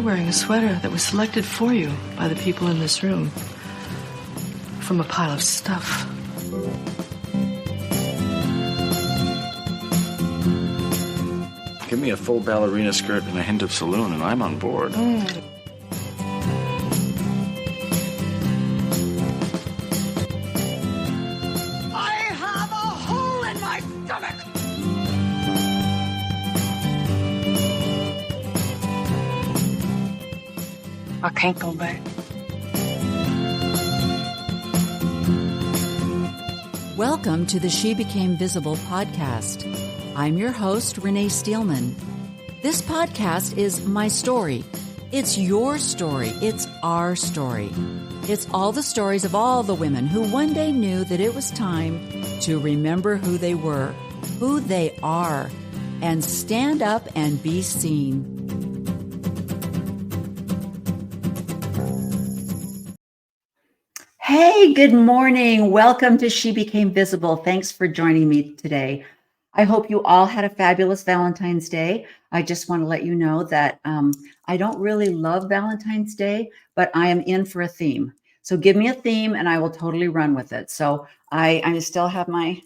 wearing a sweater that was selected for you by the people in this room from a pile of stuff. Give me a full ballerina skirt and a hint of saloon, and I'm on board. I have a hole in my stomach! I can't go back. Welcome to the She Became Visible podcast. I'm your host, Renee Steelman. This podcast is my story. It's your story. It's our story. It's all the stories of all the women who one day knew that it was time to remember who they were, who they are, and stand up and be seen. Hey, good morning. Welcome to She Became Visible. Thanks for joining me today. I hope you all had a fabulous Valentine's Day. I just want to let you know that I don't really love Valentine's Day, but I am in for a theme. So give me a theme and I will totally run with it. So I still have my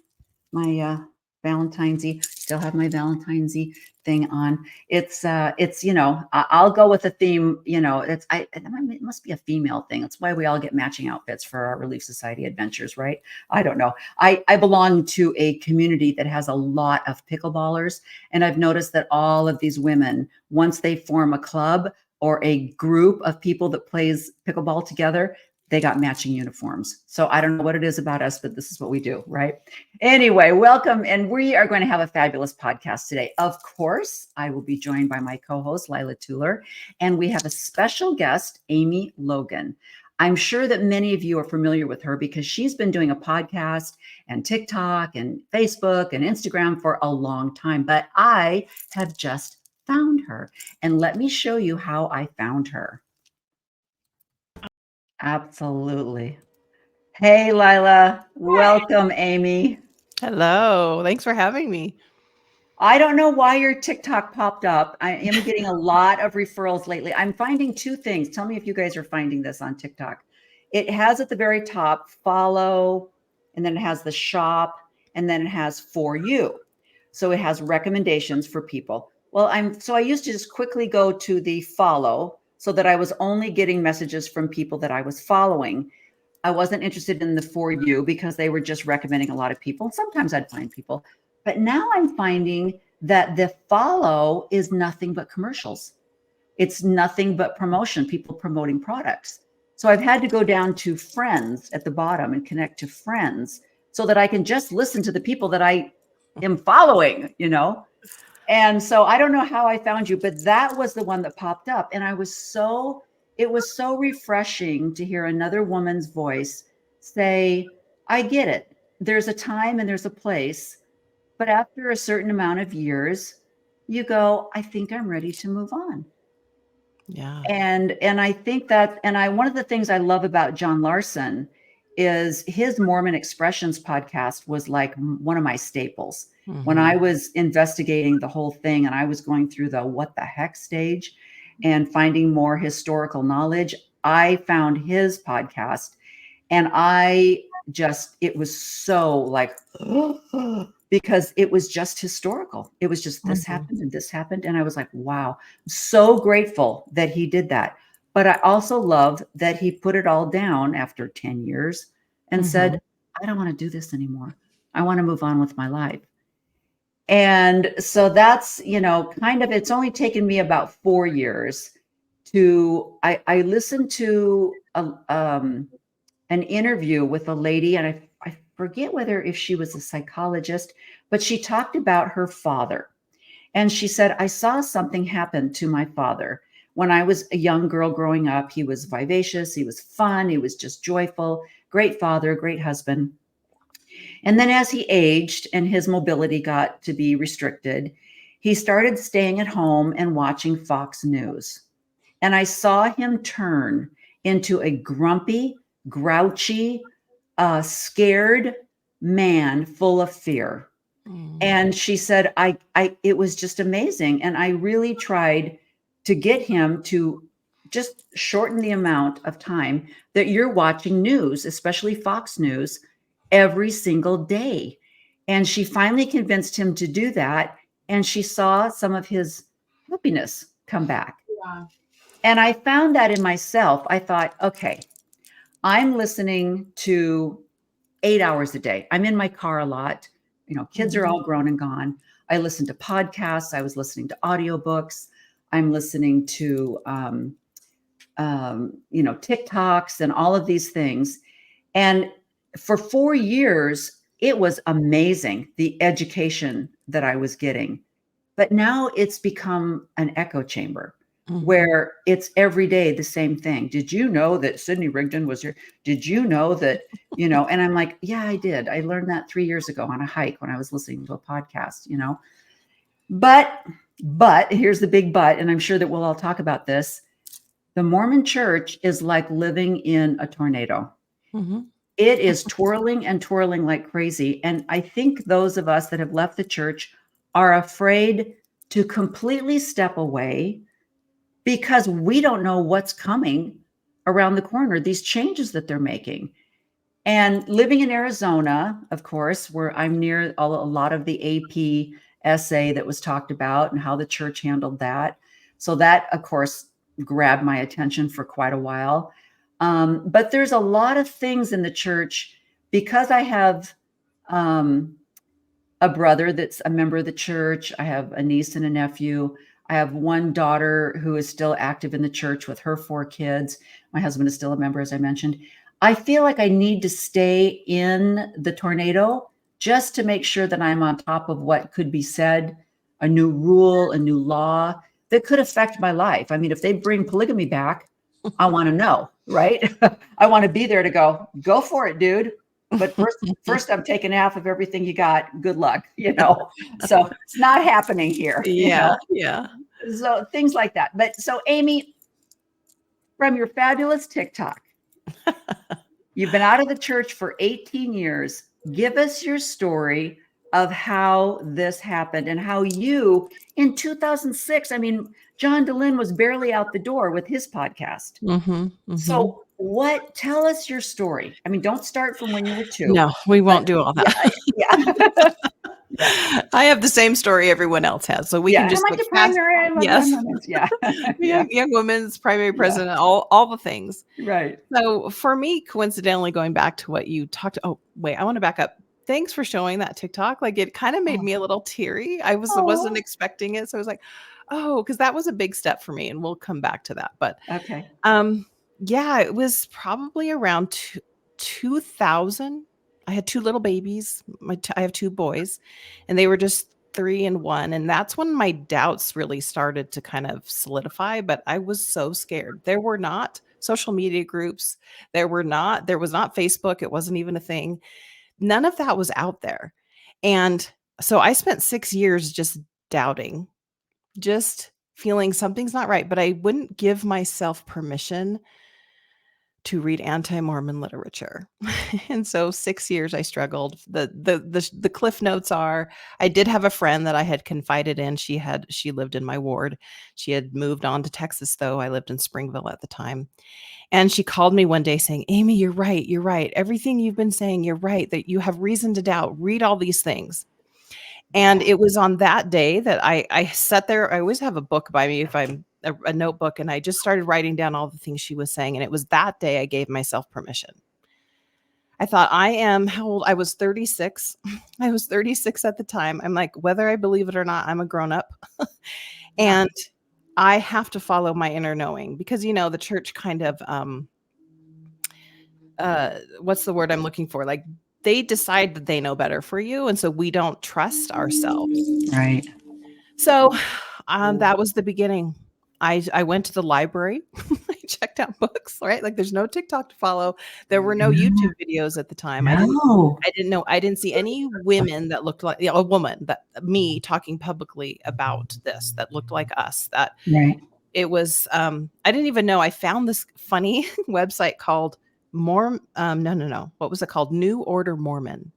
Valentine's-y, Valentine's-y thing on. It's I'll go with a theme, it must be a female thing. That's why we all get matching outfits for our Relief Society adventures, right? I don't know. I belong to a community that has a lot of pickleballers, and I've noticed that all of these women, once they form a club or a group of people that plays pickleball together, they got matching uniforms. So I don't know what it is about us, but this is what we do, right? Anyway, welcome. And we are going to have a fabulous podcast today. Of course, I will be joined by my co-host, Lila Tuller, and we have a special guest, Amy Logan. I'm sure that many of you are familiar with her because she's been doing a podcast and TikTok and Facebook and Instagram for a long time, but I have just found her. And let me show you how I found her. Absolutely. Hey, Lila. Welcome, Amy. Hello. Thanks for having me. I don't know why your TikTok popped up. I am getting a lot of referrals lately. I'm finding two things. Tell me if you guys are finding this on TikTok. It has at the very top, follow, and then it has the shop, and then it has for you. So it has recommendations for people. Well, I used to just quickly go to the follow so that I was only getting messages from people that I was following. I wasn't interested in the for you because they were just recommending a lot of people. Sometimes I'd find people, but now I'm finding that the follow is nothing but commercials. It's nothing but promotion, people promoting products. So I've had to go down to friends at the bottom and connect to friends so that I can just listen to the people that I am following, And so I don't know how I found you, but that was the one that popped up. And it was so refreshing to hear another woman's voice say, I get it. There's a time and there's a place, but after a certain amount of years, you go, I think I'm ready to move on. Yeah. And I think that, one of the things I love about John Larson is his Mormon Expressions podcast was like one of my staples. Mm-hmm. When I was investigating the whole thing and I was going through the what the heck stage and finding more historical knowledge, I found his podcast and it was so like, because it was just historical. It was just this happened and this happened. And I was like, wow, I'm so grateful that he did that. But I also love that he put it all down after 10 years and said, I don't want to do this anymore. I want to move on with my life. And so that's, it's only taken me about 4 years I listened to an interview with a lady, and I forget if she was a psychologist, but she talked about her father. And she said, I saw something happen to my father. When I was a young girl growing up, he was vivacious, he was fun, he was just joyful, great father, great husband. And then as he aged and his mobility got to be restricted, he started staying at home and watching Fox News. And I saw him turn into a grumpy, grouchy, scared man full of fear. And she said, it was just amazing. And I really tried to get him to just shorten the amount of time that you're watching news, especially Fox News, every single day. And she finally convinced him to do that. And she saw some of his happiness come back. Yeah. And I found that in myself. I thought, okay, I'm listening to 8 hours a day. I'm in my car a lot. Kids are all grown and gone. I listen to podcasts. I was listening to audiobooks. I'm listening to, TikToks and all of these things. And for 4 years, it was amazing, the education that I was getting. But now it's become an echo chamber where it's every day the same thing. Did you know that Sydney Rigdon was here? Did you know that, and I'm like, yeah, I did. I learned that 3 years ago on a hike when I was listening to a podcast, But here's the big but, and I'm sure that we'll all talk about this. The Mormon church is like living in a tornado. It is twirling and twirling like crazy. And I think those of us that have left the church are afraid to completely step away because we don't know what's coming around the corner, these changes that they're making. And living in Arizona, of course, where I'm near a lot of the AP essay that was talked about and how the church handled that. So that, of course, grabbed my attention for quite a while. But there's a lot of things in the church because I have a brother that's a member of the church. I have a niece and a nephew. I have one daughter who is still active in the church with her 4 kids. My husband is still a member, as I mentioned. I feel like I need to stay in the tornado just to make sure that I'm on top of what could be said, a new rule, a new law that could affect my life. I mean, if they bring polygamy back, I want to know, right? I want to be there to go for it, dude. But first I'm taking half of everything you got. Good luck, So it's not happening here. Yeah. So things like that. But so Amy, from your fabulous TikTok, you've been out of the church for 18 years. Give us your story of how this happened and how you, in 2006, I mean, John DeLynn was barely out the door with his podcast. So tell us your story. I mean, don't start from when you were 2. No, we won't do all that. Yeah. I have the same story everyone else has. So we can just I like the primary. I love yes. Young women's primary president, all the things. Right. So for me, coincidentally, going back to what you talked, I want to back up. Thanks for showing that TikTok. Like it kind of made me a little teary. I wasn't expecting it. So I was like, because that was a big step for me. And we'll come back to that. But okay. It was probably around 2000. I had 2 little babies. I have 2 boys, and they were just 3 and 1. And that's when my doubts really started to kind of solidify. But I was so scared. There were not social media groups. There was not Facebook. It wasn't even a thing. None of that was out there. And so I spent 6 years just doubting, just feeling something's not right. But I wouldn't give myself permission to read anti-Mormon literature. And so 6 years I struggled. The cliff notes are, I did have a friend that I had confided in. She lived in my ward. She had moved on to Texas though. I lived in Springville at the time. And she called me one day saying, Amy, you're right. You're right. Everything you've been saying, you're right, that you have reason to doubt. Read all these things. And it was on that day that I sat there. I always have a book by me if I'm a notebook, and I just started writing down all the things she was saying. And it was that day I gave myself permission. I thought, how old? I was 36. I was 36 at the time. I'm like, whether I believe it or not, I'm a grown up. And I have to follow my inner knowing because, the church kind of, what's the word I'm looking for? Like they decide that they know better for you. And so we don't trust ourselves. Right. So that was the beginning. I went to the library. I checked out books, right? Like there's no TikTok to follow. There were no YouTube videos at the time. No. I didn't see any women that looked like a woman me talking publicly about this, that looked like us, that right. It was, I didn't even know. I found this funny website called what was it called? New Order Mormon.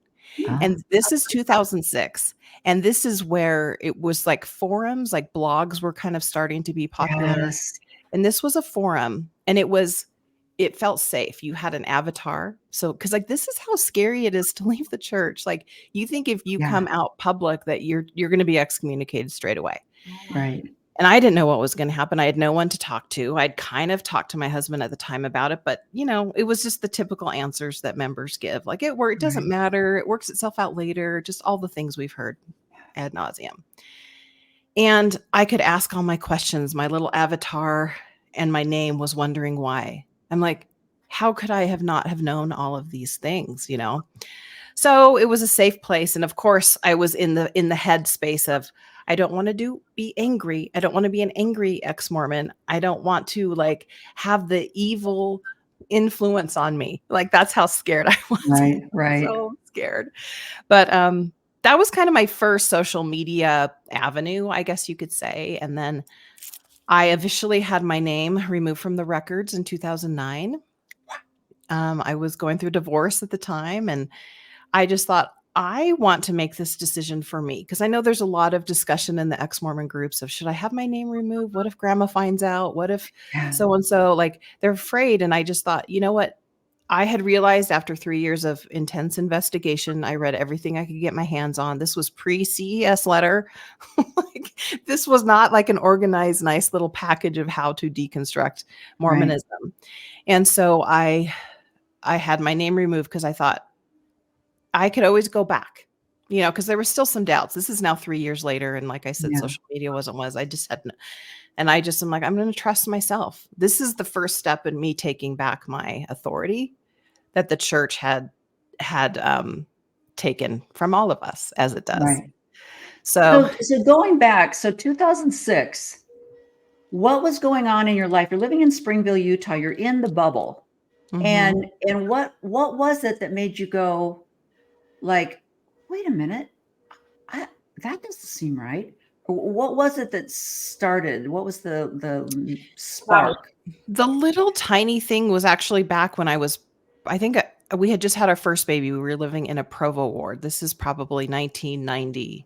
And this is 2006. And this is where it was like forums, like blogs were kind of starting to be popular. Yes. And this was a forum, and it felt safe. You had an avatar. So, because like this is how scary it is to leave the church. Like you think if you come out public that you're going to be excommunicated straight away. Right. And I didn't know what was going to happen. I had no one to talk to. I'd kind of talked to my husband at the time about it, but it was just the typical answers that members give. Like it doesn't matter. It works itself out later. Just all the things we've heard ad nauseum. And I could ask all my questions. My little avatar and my name was wondering why. I'm like, how could I not have known all of these things, So it was a safe place. And of course, I was in the headspace of, I don't want to be angry. I don't want to be an angry ex-Mormon. I don't want to have the evil influence on me. Like that's how scared I was. Right. So scared. But that was kind of my first social media avenue, I guess you could say. And then I officially had my name removed from the records in 2009. I was going through divorce at the time, and I just thought, I want to make this decision for me, because I know there's a lot of discussion in the ex-Mormon groups of, should I have my name removed? What if grandma finds out? What if so-and-so? Like they're afraid. And I just thought, you know what? I had realized after 3 years of intense investigation, I read everything I could get my hands on. This was pre-CES letter. This was not like an organized, nice little package of how to deconstruct Mormonism. Right. And so I had my name removed because I thought I could always go back, because there were still some doubts. This is now 3 years later. And like I said, social media wasn't I just had and I just am like, I'm going to trust myself. This is the first step in me taking back my authority that the church had taken from all of us, as it does. Right. So going back, 2006, what was going on in your life? You're living in Springville, Utah. You're in the bubble. Mm-hmm. And what was it that made you go like, wait a minute, that doesn't seem right? What was it that started? What was the spark? The little tiny thing was actually back when I think we had just had our first baby. We were living in a Provo ward. This is probably 1990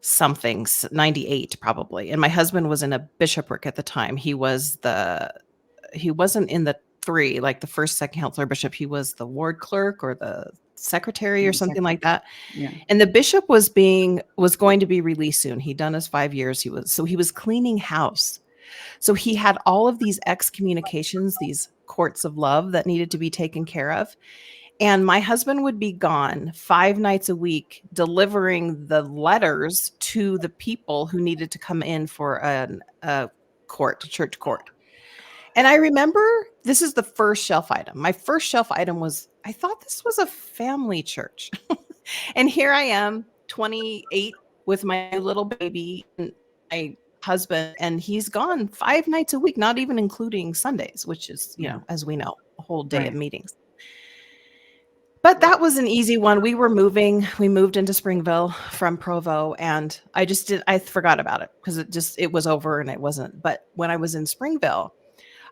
something, 98 probably. And my husband was in a bishopric at the time. He wasn't in the three, like the first, second counselor bishop. He was the ward clerk or the secretary or something like that. Yeah. And the bishop was going to be released soon. He'd done his 5 years. He was cleaning house. So he had all of these excommunications, these courts of love that needed to be taken care of. And my husband would be gone 5 nights a week delivering the letters to the people who needed to come in for a church court. And I remember this is the first shelf item. My first shelf item was, I thought this was a family church. And here I am, 28, with my little baby and my husband, and he's gone 5 nights a week, not even including Sundays, which is, as we know, a whole day of meetings. But that was an easy one. We moved into Springville from Provo, and I forgot about it because it was over and it wasn't. But when I was in Springville,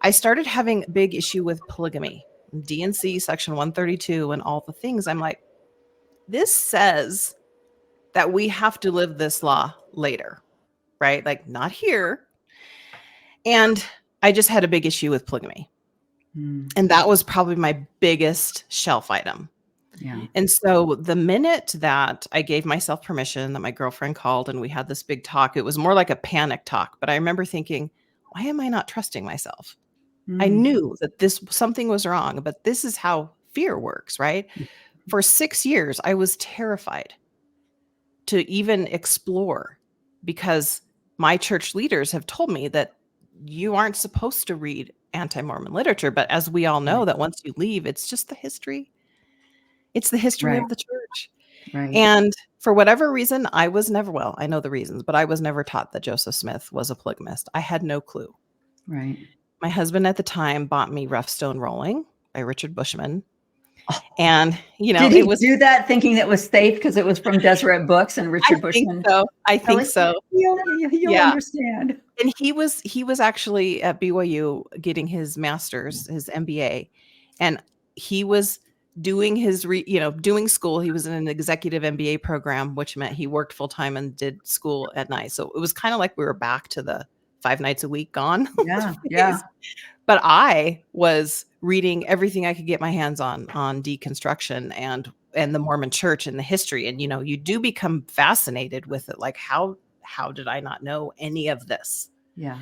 I started having a big issue with polygamy, D&C section 132 and all the things. I'm like, this says that we have to live this law later, right? Like not here. And I just had a big issue with polygamy. And that was probably my biggest shelf item. Yeah. And so the minute that I gave myself permission, that my girlfriend called and we had this big talk, it was more like a panic talk. But I remember thinking, why am I not trusting myself? I knew that something was wrong, but this is how fear works, right? For 6 years, I was terrified to even explore because my church leaders have told me that you aren't supposed to read anti-Mormon literature. But as we all know, that once you leave, it's just the history. It's the history of the church. Right. And for whatever reason, I was never, I know the reasons, but I was never taught that Joseph Smith was a polygamist. I had no clue. Right. My husband at the time bought me Rough Stone Rolling by Richard Bushman. And, did he do that thinking that was safe because it was from Deseret Books and Richard Bushman? I think so. You'll understand. And he was actually at BYU getting his master's, his MBA, and he was doing his, doing school. He was in an executive MBA program, which meant he worked full time and did school at night. So it was kind of like we were back to the 5 nights a week gone. Yeah. Yeah. But I was reading everything I could get my hands on deconstruction and the Mormon church and the history. And, you do become fascinated with it. Like, how did I not know any of this? Yeah.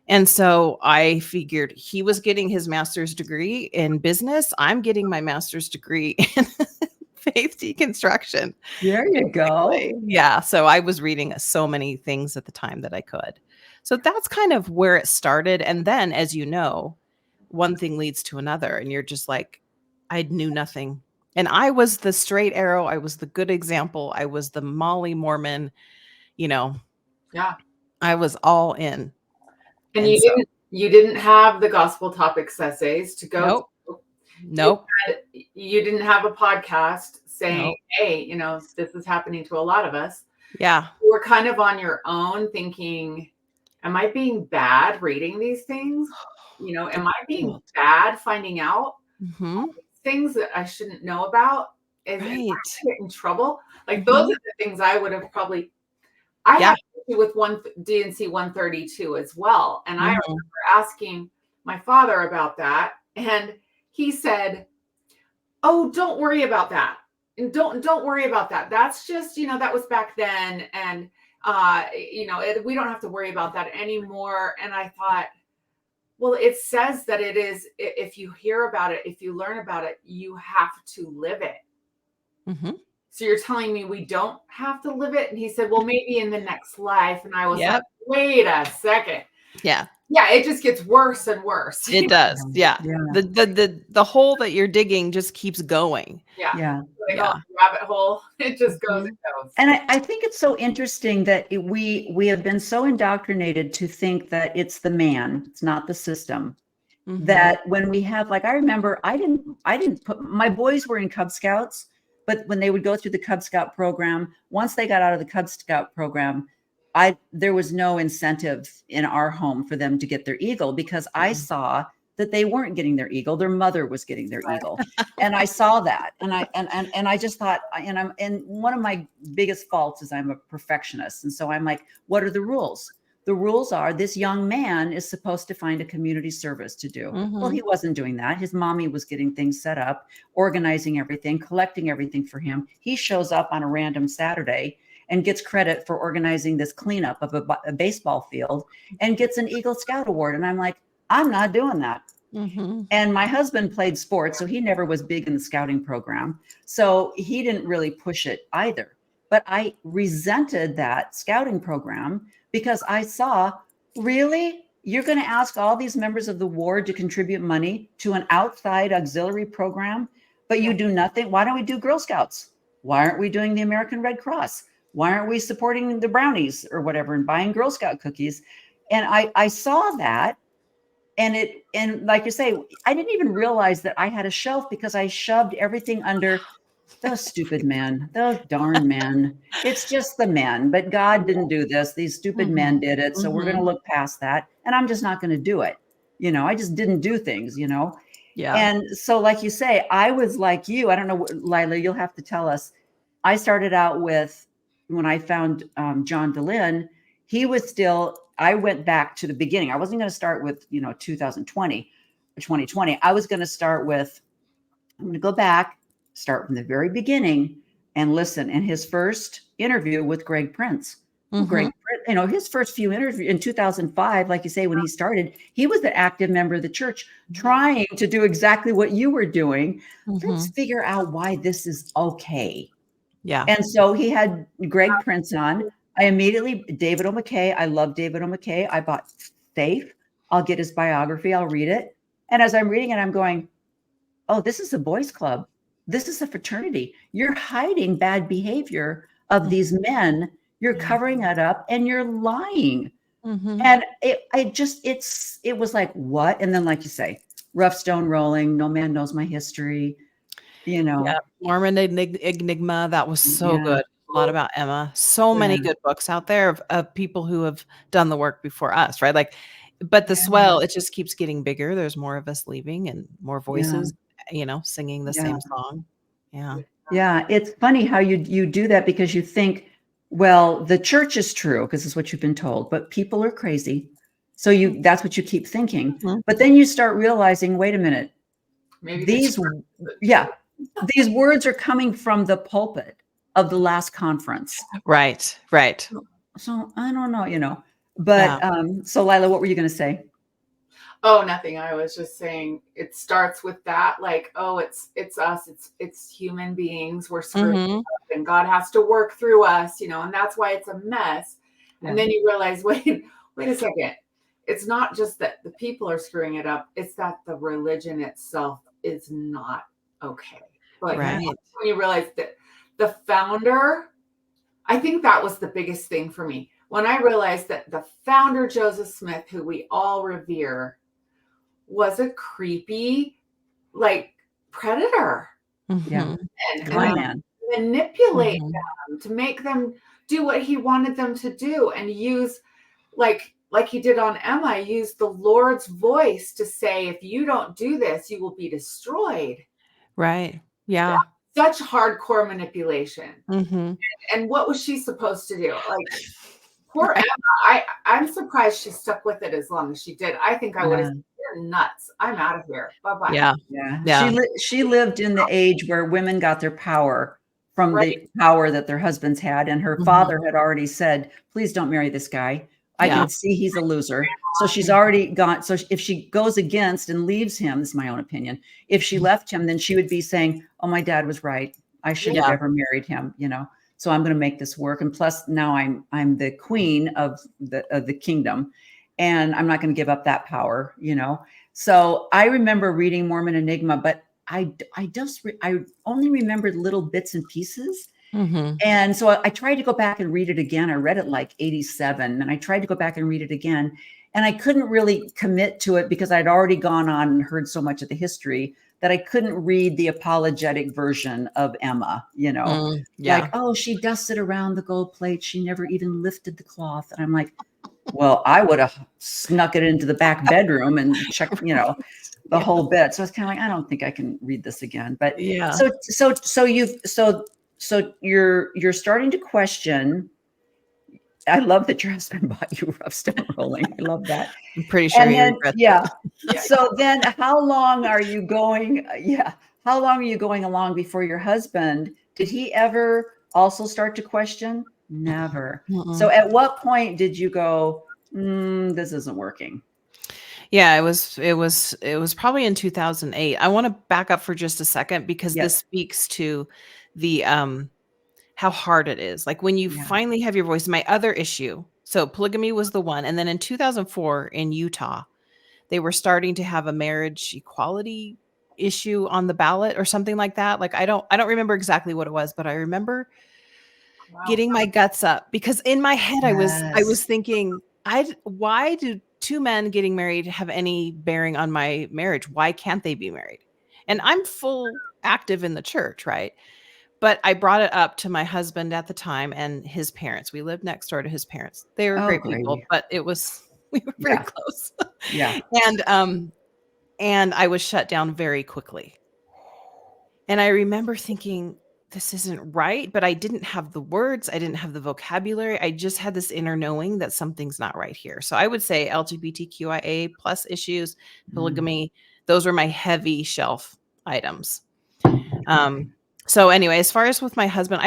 And so I figured he was getting his master's degree in business. I'm getting my master's degree in faith deconstruction. There you go. Basically. Yeah. So I was reading so many things at the time that I could. So that's kind of where it started. And then, as you know, one thing leads to another. And you're just like, I knew nothing. And I was the straight arrow. I was the good example. I was the Molly Mormon, Yeah. I was all in. And you didn't have the gospel topics essays to go. Nope. to. Nope. You didn't have a podcast saying, Nope. hey, this is happening to a lot of us. Yeah. You were kind of on your own thinking, am I being bad reading these things? Am I being bad finding out things that I shouldn't know about? Am I gonna get in trouble? Like those are the things I would have probably. I had with DNC 132 as well, and I remember asking my father about that, and he said, "Oh, don't worry about that, and don't worry about that. That's just that was back then, and we don't have to worry about that anymore." And I thought, well, it says that it is. If you hear about it, if you learn about it, you have to live it. So you're telling me we don't have to live it? And he said, well, maybe in the next life. And I was like, wait a second. Yeah. Yeah. It just gets worse and worse. It does. Yeah. The hole that you're digging just keeps going. Yeah. Yeah. Rabbit hole. It just goes and goes. And I think it's so interesting that we have been so indoctrinated to think that it's the man, it's not the system. That when we have, like, I remember I didn't put, my boys were in Cub Scouts. But when they would go through the Cub Scout program, once they got out of the Cub Scout program, there was no incentive in our home for them to get their eagle, because I saw that they weren't getting their eagle. Their mother was getting their eagle. And I saw that. And I just thought, and one of my biggest faults is I'm a perfectionist. And so I'm like, what are the rules? The rules are this young man is supposed to find a community service to do. Well, he wasn't doing that. His mommy was getting things set up, organizing everything, collecting everything for him. He shows up on a random Saturday and gets credit for organizing this cleanup of a baseball field and gets an Eagle Scout award. And I'm like, I'm not doing that. And my husband played sports, so he never was big in the scouting program. So he didn't really push it either. But I resented that scouting program because I saw, really, you're going to ask all these members of the ward to contribute money to an outside auxiliary program, but you do nothing? Why don't we do Girl Scouts? Why aren't we doing the American Red Cross? Why aren't we supporting the brownies or whatever and buying Girl Scout cookies? And I saw that. And like you say, I didn't even realize that I had a shelf because I shoved everything under those stupid men, those darn men. It's just the men, but God didn't do this. These stupid men did it. So we're going to look past that. And I'm just not going to do it. I just didn't do things, Yeah. And so, like you say, I was like you. I don't know, Lila, you'll have to tell us. I started out with, when I found John DeLynn, he was still, I went back to the beginning. I wasn't going to start with, 2020 or 2020. I was going to start with, I'm going to go back, start from the very beginning and listen. And his first interview with Greg Prince, Greg, his first few interviews in 2005, like you say, when he started, he was an active member of the church trying to do exactly what you were doing. Let's figure out why this is okay. Yeah. And so he had Greg Prince on. I immediately, David O. McKay. I love David O. McKay. I bought Faith. I'll get his biography. I'll read it. And as I'm reading it, I'm going, oh, this is a boys' club. This is a fraternity. You're hiding bad behavior of these men. You're covering it up and you're lying. And it was like, what? And then, like you say, rough stone rolling. No man knows my history. Yeah. Mormon Enigma. That was so good. A lot about Emma. So many good books out there of people who have done the work before us, right? Like, but the swell, it just keeps getting bigger. There's more of us leaving and more voices, singing the same song. Yeah. Yeah. It's funny how you do that, because you think, well, the church is true because it's what you've been told, but people are crazy. So that's what you keep thinking. Mhm. But then you start realizing, wait a minute, Maybe these these words are coming from the pulpit of the last conference. Right. So I don't know. Yeah. But so Lila, what were you going to say? Oh, nothing. I was just saying it starts with that, like, oh, it's us, it's human beings. We're screwed Mhm. up and God has to work through us, and that's why it's a mess. Yeah. And then you realize, wait a second. It's not just that the people are screwing it up, it's that the religion itself is not okay. Like Right. when you realize that the founder, I think that was the biggest thing for me. When I realized that the founder, Joseph Smith, who we all revere, was a creepy, like, predator Yeah. Mhm. and Con man. manipulate Mhm. them to make them do what he wanted them to do, and use, like he did on Emma, use the Lord's voice to say, if you don't do this, you will be destroyed. Right. Yeah. Such hardcore manipulation. Mhm. And what was she supposed to do? Like, poor Right. Emma, I'm surprised she stuck with it as long as she did. I think I would have Yeah. said, you're nuts. I'm out of here. Bye-bye. Yeah. Yeah. Yeah. She lived in the age where women got their power from Right. the power that their husbands had. And her Mhm. father had already said, please don't marry this guy. I Yeah. can see he's a loser. So she's already gone. So if she goes against and leaves him, this is my own opinion. If she left him, then she would be saying, oh, my dad was right. I shouldn't have Yeah. ever married him, So I'm going to make this work. And plus now I'm the queen of the kingdom, and I'm not going to give up that power. So I remember reading Mormon Enigma, but I only remembered little bits and pieces. Mhm. And so I tried to go back and read it again. I read it like 87, and I tried to go back and read it again. And I couldn't really commit to it because I'd already gone on and heard so much of the history that I couldn't read the apologetic version of Emma, Yeah. like, oh, she dusted around the gold plate. She never even lifted the cloth. And I'm like, well, I would have snuck it into the back bedroom and checked, the whole bit. So it's kind of like, I don't think I can read this again. But Yeah. so you're starting to question. I love that your husband bought you Rough Stone Rolling. I love that. I'm pretty sure And he then, regrets yeah. it. So then how long are you going? Yeah. How long are you going along before your husband, did he ever also start to question? Never. So Mm-mm. at what point did you go, this isn't working? Yeah, it was probably in 2008. I want to back up for just a second because this Yes. speaks to the how hard it is. Like when you Yeah. finally have your voice. My other issue. So polygamy was the one, and then in 2004 in Utah, they were starting to have a marriage equality issue on the ballot or something like that. Like I don't remember exactly what it was, but I remember Wow. getting my guts up because in my head I was Yes. thinking, why do two men getting married have any bearing on my marriage? Why can't they be married? And I'm full active in the church, right? But I brought it up to my husband at the time and his parents. We lived next door to his parents. They were Oh, great people, great. but we were very Yeah. close. Yeah. And I was shut down very quickly. And I remember thinking, this isn't right, but I didn't have the words. I didn't have the vocabulary. I just had this inner knowing that something's not right here. So I would say LGBTQIA plus issues, polygamy, those were my heavy shelf items. Okay. So anyway, as far as with my husband,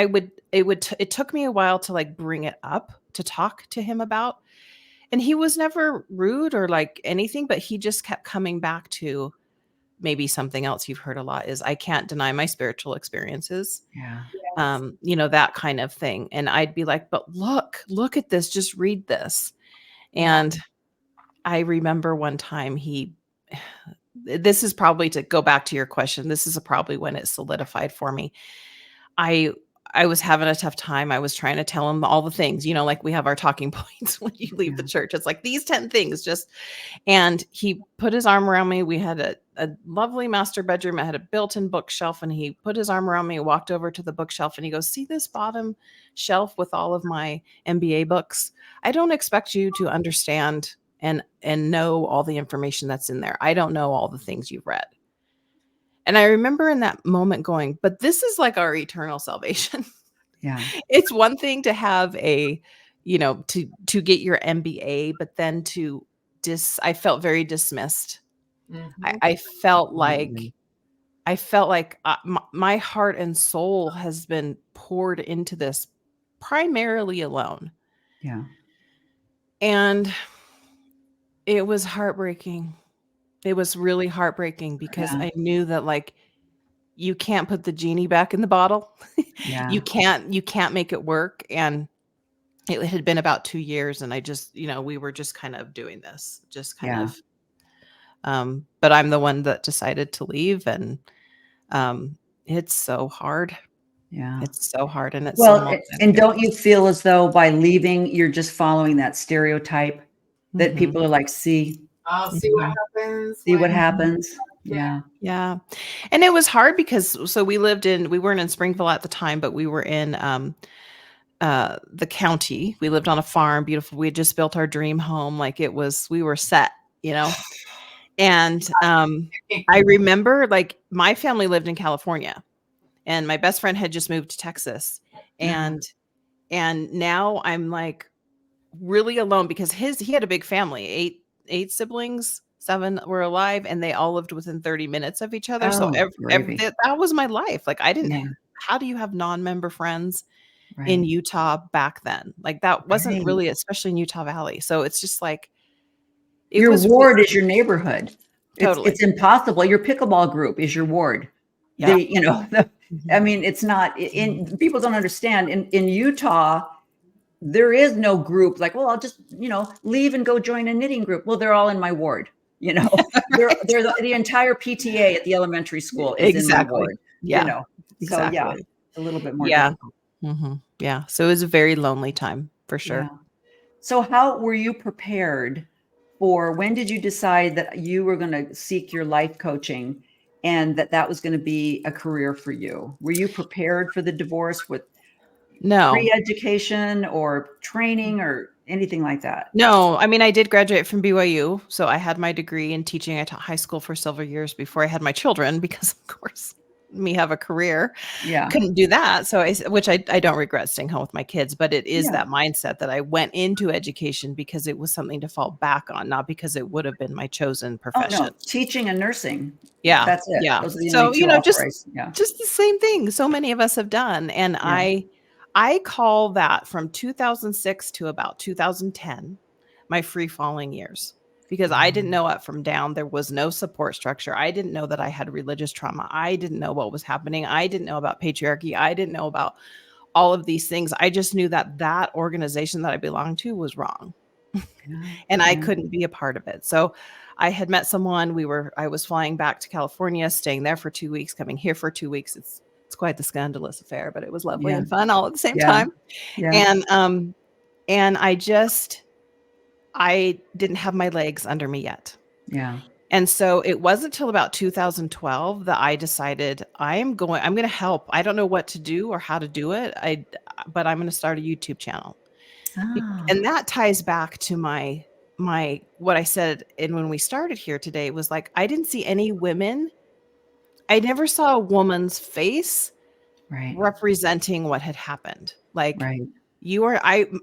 it took me a while to like bring it up to talk to him about. And he was never rude or like anything, but he just kept coming back to maybe something else you've heard a lot is I can't deny my spiritual experiences. Yeah. That kind of thing. And I'd be like, but look at this, just read this. And I remember one time this is probably to go back to your question. This is probably when it solidified for me. I was having a tough time. I was trying to tell him all the things, like we have our talking points when you leave the church. It's like these 10 things and he put his arm around me. We had a lovely master bedroom. I had a built-in bookshelf and he put his arm around me, walked over to the bookshelf and he goes, see this bottom shelf with all of my MBA books? I don't expect you to understand and know all the information that's in there. I don't know all the things you've read. And I remember in that moment going, but this is like our eternal salvation. Yeah. It's one thing to have to get your MBA, but then to I felt very dismissed. Mhm. I felt Absolutely. like my heart and soul has been poured into this primarily alone. Yeah. And it was heartbreaking. It was really heartbreaking because Yeah. I knew that like you can't put the genie back in the bottle. Yeah. You can't make it work. And it had been about 2 years and I just, we were just kind of doing this, just kind Yeah. of but I'm the one that decided to leave and it's so hard. Yeah. It's so hard and it's so Well, and multifaceted. don't you feel as though by leaving, you're just following that stereotype that Mhm. people are like, I'll see what Mhm. happens see what when. happens? Yeah. Yeah. Yeah. And it was hard because so we weren't in Springville at the time, but we were in the county. We lived on a farm, beautiful. We had just built our dream home. Like we were set, you know. And I remember like my family lived in California and my best friend had just moved to Texas. Uh-huh. And now I'm like really alone because he had a big family, eight siblings, 7 were alive, and they all lived within 30 minutes of each other. So Oh, gravy. that was my life. Like I didn't. Yeah. How do you have non-member friends in Right. Utah back then? Like that wasn't Right. really, especially in Utah Valley. So it's just like it Your was ward is your neighborhood. totally. It's impossible. Your pickleball group is your ward. Yeah. I Mhm. mean, it's not in people don't understand in Utah, there is no group like, well, I'll just, leave and go join a knitting group. Well, they're all in my ward. Right. They're the entire PTA at the elementary school is in my Exactly. ward, Yeah. So yeah, Exactly. it's a little bit more Yeah. difficult. Yeah. So it was a very lonely time for Yeah. sure. So how were you prepared for when did you decide that you were going to seek your life coaching and that was going to be a career for you? Were you prepared for the divorce with No. pre-education or training or anything like that? No, I mean, I did graduate from BYU, so I had my degree in teaching. I taught high school for several years before I had my children because, of course, me have a career, Yeah. couldn't do that. So which I don't regret staying home with my kids, but it is Yeah. that mindset that I went into education because it was something to fall back on, not because it would have been my chosen Oh, profession. no. Teaching and nursing. Yeah, That's it. yeah. Those are the only So, two offerings. Yeah. just the same thing so many of us have done, and Yeah. I call that from 2006 to about 2010 my free falling years because I didn't know up from down. There was no support structure. I didn't know that I had religious trauma. I didn't know what was happening. I didn't know about patriarchy. I didn't know about all of these things. I just knew that organization that I belonged to was wrong Yeah. and I Yeah. couldn't be a part of it. So I had met someone. I was flying back to California, staying there for 2 weeks, coming here for 2 weeks. It's quite the scandalous affair, but it was lovely Yeah. and fun all at the same Yeah. time. Yeah. And I didn't have my legs under me yet. Yeah. And so it wasn't until about 2012 that I decided I'm going to help. I don't know what to do or how to do it. But I'm going to start a YouTube channel. Ah, And that ties back to my what I said and when we started here today, it was like I didn't see any women. I never saw a woman's face right. representing what had happened. Like Right.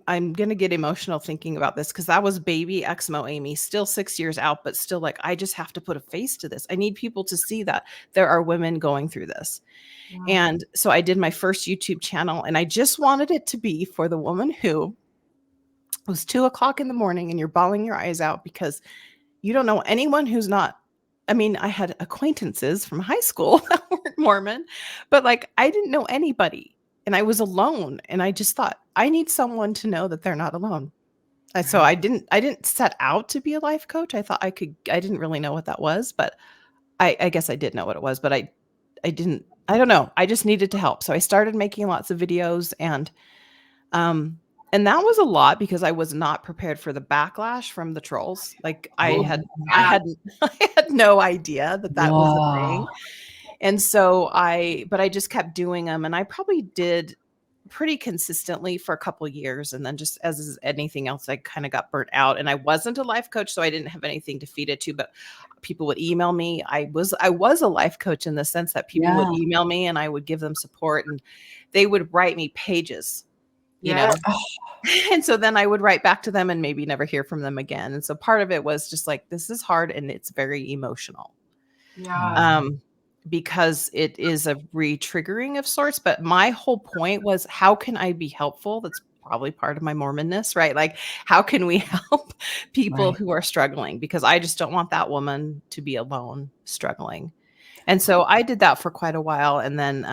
I'm going to get emotional thinking about this because that was baby Exmo Amy, still 6 years out, but still like, I just have to put a face to this. I need people to see that there are women going through this. Wow. And so I did my first YouTube channel and I just wanted it to be for the woman who it was 2:00 in the morning and you're bawling your eyes out because you don't know anyone who's not. I mean, I had acquaintances from high school that weren't Mormon, but like I didn't know anybody and I was alone. And I just thought, I need someone to know that they're not alone. So I didn't set out to be a life coach. I thought I didn't really know what that was, but I guess I did know what it was, but I don't know. I just needed to help. So I started making lots of videos and that was a lot because I was not prepared for the backlash from the trolls. Like I had I had no idea that was a thing. Wow. And so but I just kept doing them and I probably did pretty consistently for a couple of years. And then just as is anything else, I kind of got burnt out and I wasn't a life coach. So I didn't have anything to feed it to, but people would email me. I was a life coach in the sense that people would Yeah. email me and I would give them support and they would write me pages you Yeah. know? And so then I would write back to them and maybe never hear from them again. And so part of it was just like, this is hard and it's very emotional. Yeah. Because it is a re-triggering of sorts. But my whole point was, how can I be helpful? That's probably part of my Mormonness, right? Like, how can we help people Right. who are struggling? Because I just don't want that woman to be alone struggling. And so I did that for quite a while. And then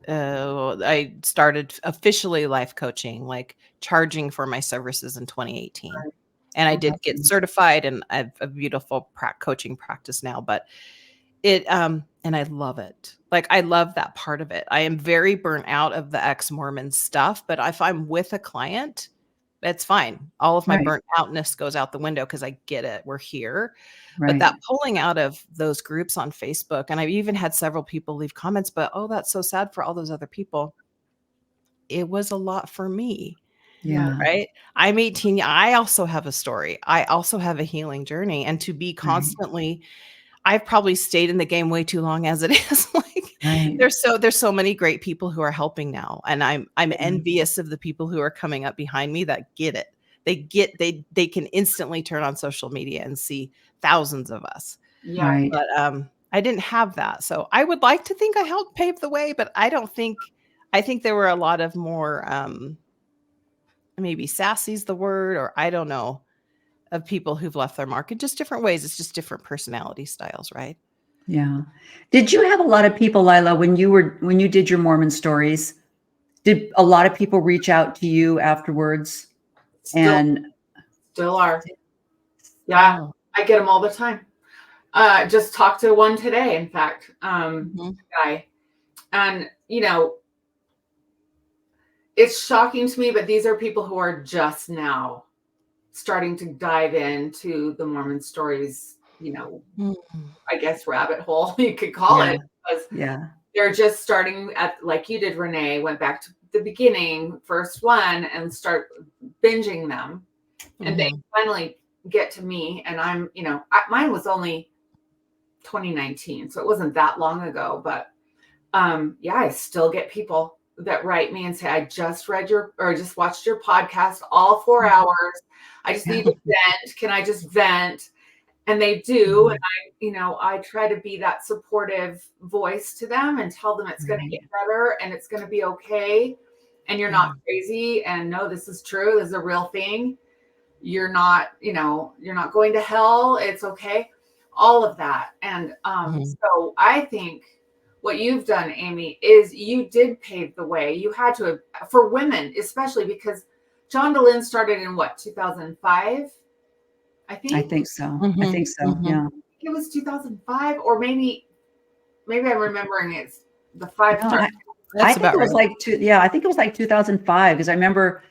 I started officially life coaching, like charging for my services in 2018. And I did get certified, and I have a beautiful coaching practice now, but it, and I love it. Like, I love that part of it. I am very burnt out of the ex-Mormon stuff, but if I'm with a client, it's fine. All of my Right. burnt outness goes out the window because I get it. We're here. But Right. that pulling out of those groups on Facebook, and I've even had several people leave comments, but oh, that's so sad for all those other people. It was a lot for me. Yeah. Right. I'm 18. I also have a story. I also have a healing journey. And to be constantly, I've probably stayed in the game way too long as it is. Like, Right. there's so many great people who are helping now. And I'm envious of the people who are coming up behind me that get it. They can instantly turn on social media and see thousands of us. Yeah. Right. But I didn't have that. So I would like to think I helped pave the way, but I think there were a lot of more maybe sassy's the word, or I don't know, of people who've left their mark in just different ways. It's just different personality styles, right? Yeah. Did you have a lot of people, Lila, when you did your Mormon stories? Did a lot of people reach out to you afterwards? Still are. Yeah. Oh. I get them all the time. Just talked to one today, in fact, guy. And, it's shocking to me, but these are people who are just now starting to dive into the Mormon stories, I guess rabbit hole, you could call it. Because they're just starting at, like you did, Renee, went back to the beginning, first one, and start binging them. And they finally get to me, and I'm, mine was only 2019, so it wasn't that long ago, but I still get people that write me and say, I just just watched your podcast all 4 hours. I just need to vent. Can I just vent? And they do. And I try to be that supportive voice to them and tell them it's going to get better and it's going to be okay. And you're not crazy. And no, this is true. This is a real thing. You're not going to hell. It's okay. All of that. And so I think what you've done, Amy, is you did pave the way. You had to, for women, especially because John DeLynn started in 2005? I think so. I think so. Yeah. It was 2005, or maybe I'm remembering it's the 5. No, I think it was right. I think it was like 2005, because I remember,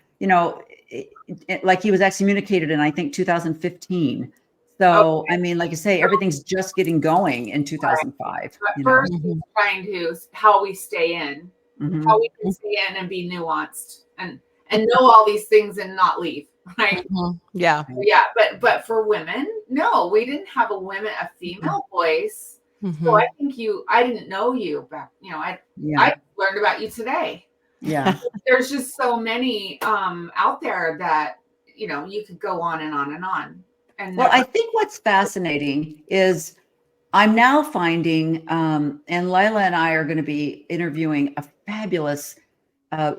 like he was excommunicated in, I think, 2015. So, I mean, like you say, everything's just getting going in 2005. Right. But first, trying to how we stay in, how we can stay in and be nuanced and know all these things and not leave. Right. Yeah. Yeah. But for women, no, we didn't have a female voice. So I think I didn't know you back, I learned about you today. Yeah. There's just so many out there that, you could go on and on and on. Well, I think what's fascinating is I'm now finding, and Lila and I are going to be interviewing a fabulous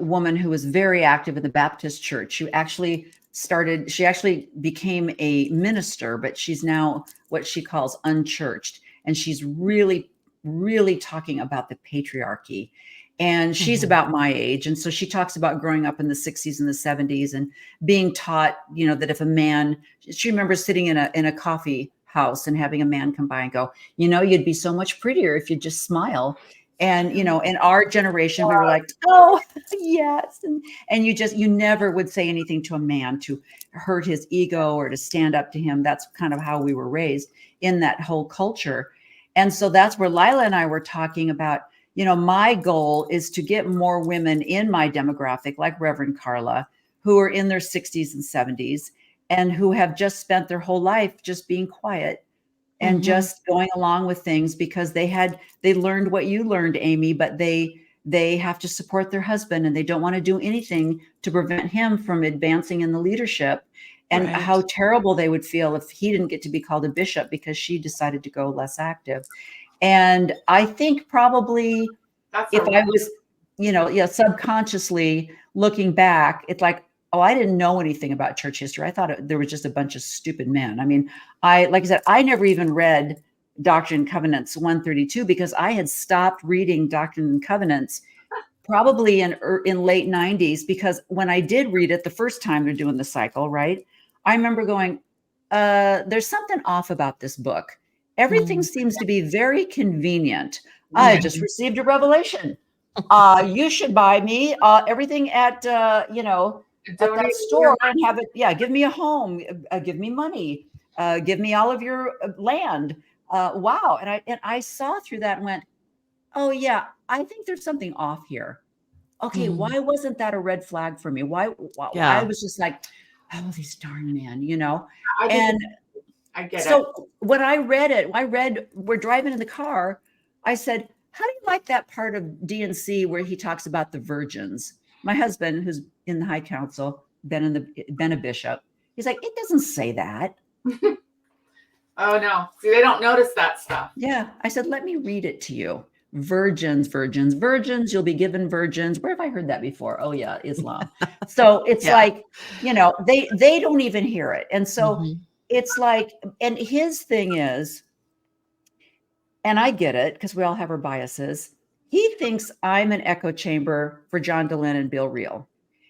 woman who was very active in the Baptist church. She actually became a minister, but she's now what she calls unchurched. And she's really, really talking about the patriarchy. And she's about my age. And so she talks about growing up in the 60s and the 70s and being taught, that if a man, she remembers sitting in a coffee house and having a man come by and go, you'd be so much prettier if you just smile. And, in our generation, we were like, oh, yes. And you never would say anything to a man to hurt his ego or to stand up to him. That's kind of how we were raised in that whole culture. And so that's where Lila and I were talking about, my goal is to get more women in my demographic, like Reverend Carla, who are in their 60s and 70s and who have just spent their whole life just being quiet and just going along with things because they learned what you learned, Amy, but they they have to support their husband and they don't want to do anything to prevent him from advancing in the leadership, and Right. how terrible they would feel if he didn't get to be called a bishop because she decided to go less active. And I think probably That's if I was, subconsciously looking back, it's like, oh, I didn't know anything about church history. I thought there was just a bunch of stupid men. I mean, like I said, I never even read Doctrine and Covenants 132 because I had stopped reading Doctrine and Covenants probably in late 90s, because when I did read it the first time they're doing the cycle, right, I remember going, there's something off about this book. Everything seems to be very convenient. I just received a revelation. You should buy me everything at at that store and have it. Yeah, give me a home, give me money, give me all of your land. Wow, and I saw through that and went, oh yeah, I think there's something off here. Okay, why wasn't that a red flag for me? Why I was just like, oh, these darn men, I get so it. when I read, we're driving in the car, I said, how do you like that part of DNC where he talks about the virgins? My husband, who's in the High Council, been a bishop, he's like, it doesn't say that. Oh no, see, they don't notice that stuff. Yeah, I said, let me read it to you. Virgins, virgins, virgins, you'll be given virgins. Where have I heard that before? Oh yeah, Islam. So it's like, they don't even hear it. And so it's like, and his thing is, and I get it because we all have our biases. He thinks I'm an echo chamber for John Dehlin and Bill Reel.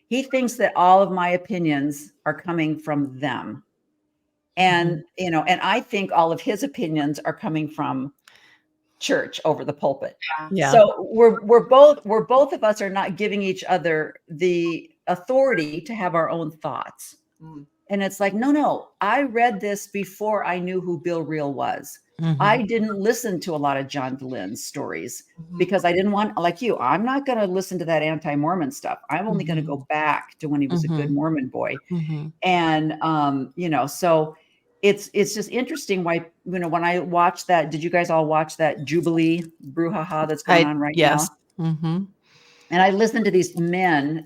He thinks that all of my opinions are coming from them. And, and I think all of his opinions are coming from church over the pulpit. Yeah. So we're both of us are not giving each other the authority to have our own thoughts. And it's like, no, I read this before I knew who Bill Reel was. I didn't listen to a lot of John Dehlin's stories because I didn't want, like you, I'm not going to listen to that anti-Mormon stuff. I'm only going to go back to when he was a good Mormon boy. And, so it's just interesting why, when I watched that, did you guys all watch that Jubilee brouhaha that's going on right now? And I listened to these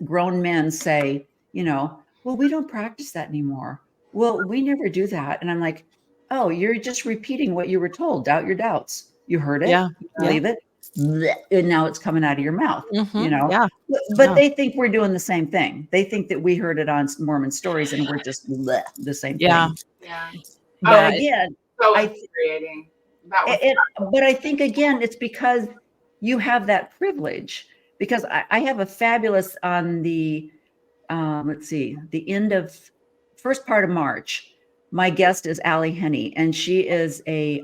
grown men say, well, we don't practice that anymore. Well, we never do that. And I'm like, oh, you're just repeating what you were told. Doubt your doubts. You heard it, you believe it, and now it's coming out of your mouth, But they think we're doing the same thing. They think that we heard it on Mormon Stories and we're just the same thing. Yeah. But again, so infuriating. But I think, again, it's because you have that privilege. Because I have a fabulous on the, the end of first part of March. My guest is Allie Henney, and she is a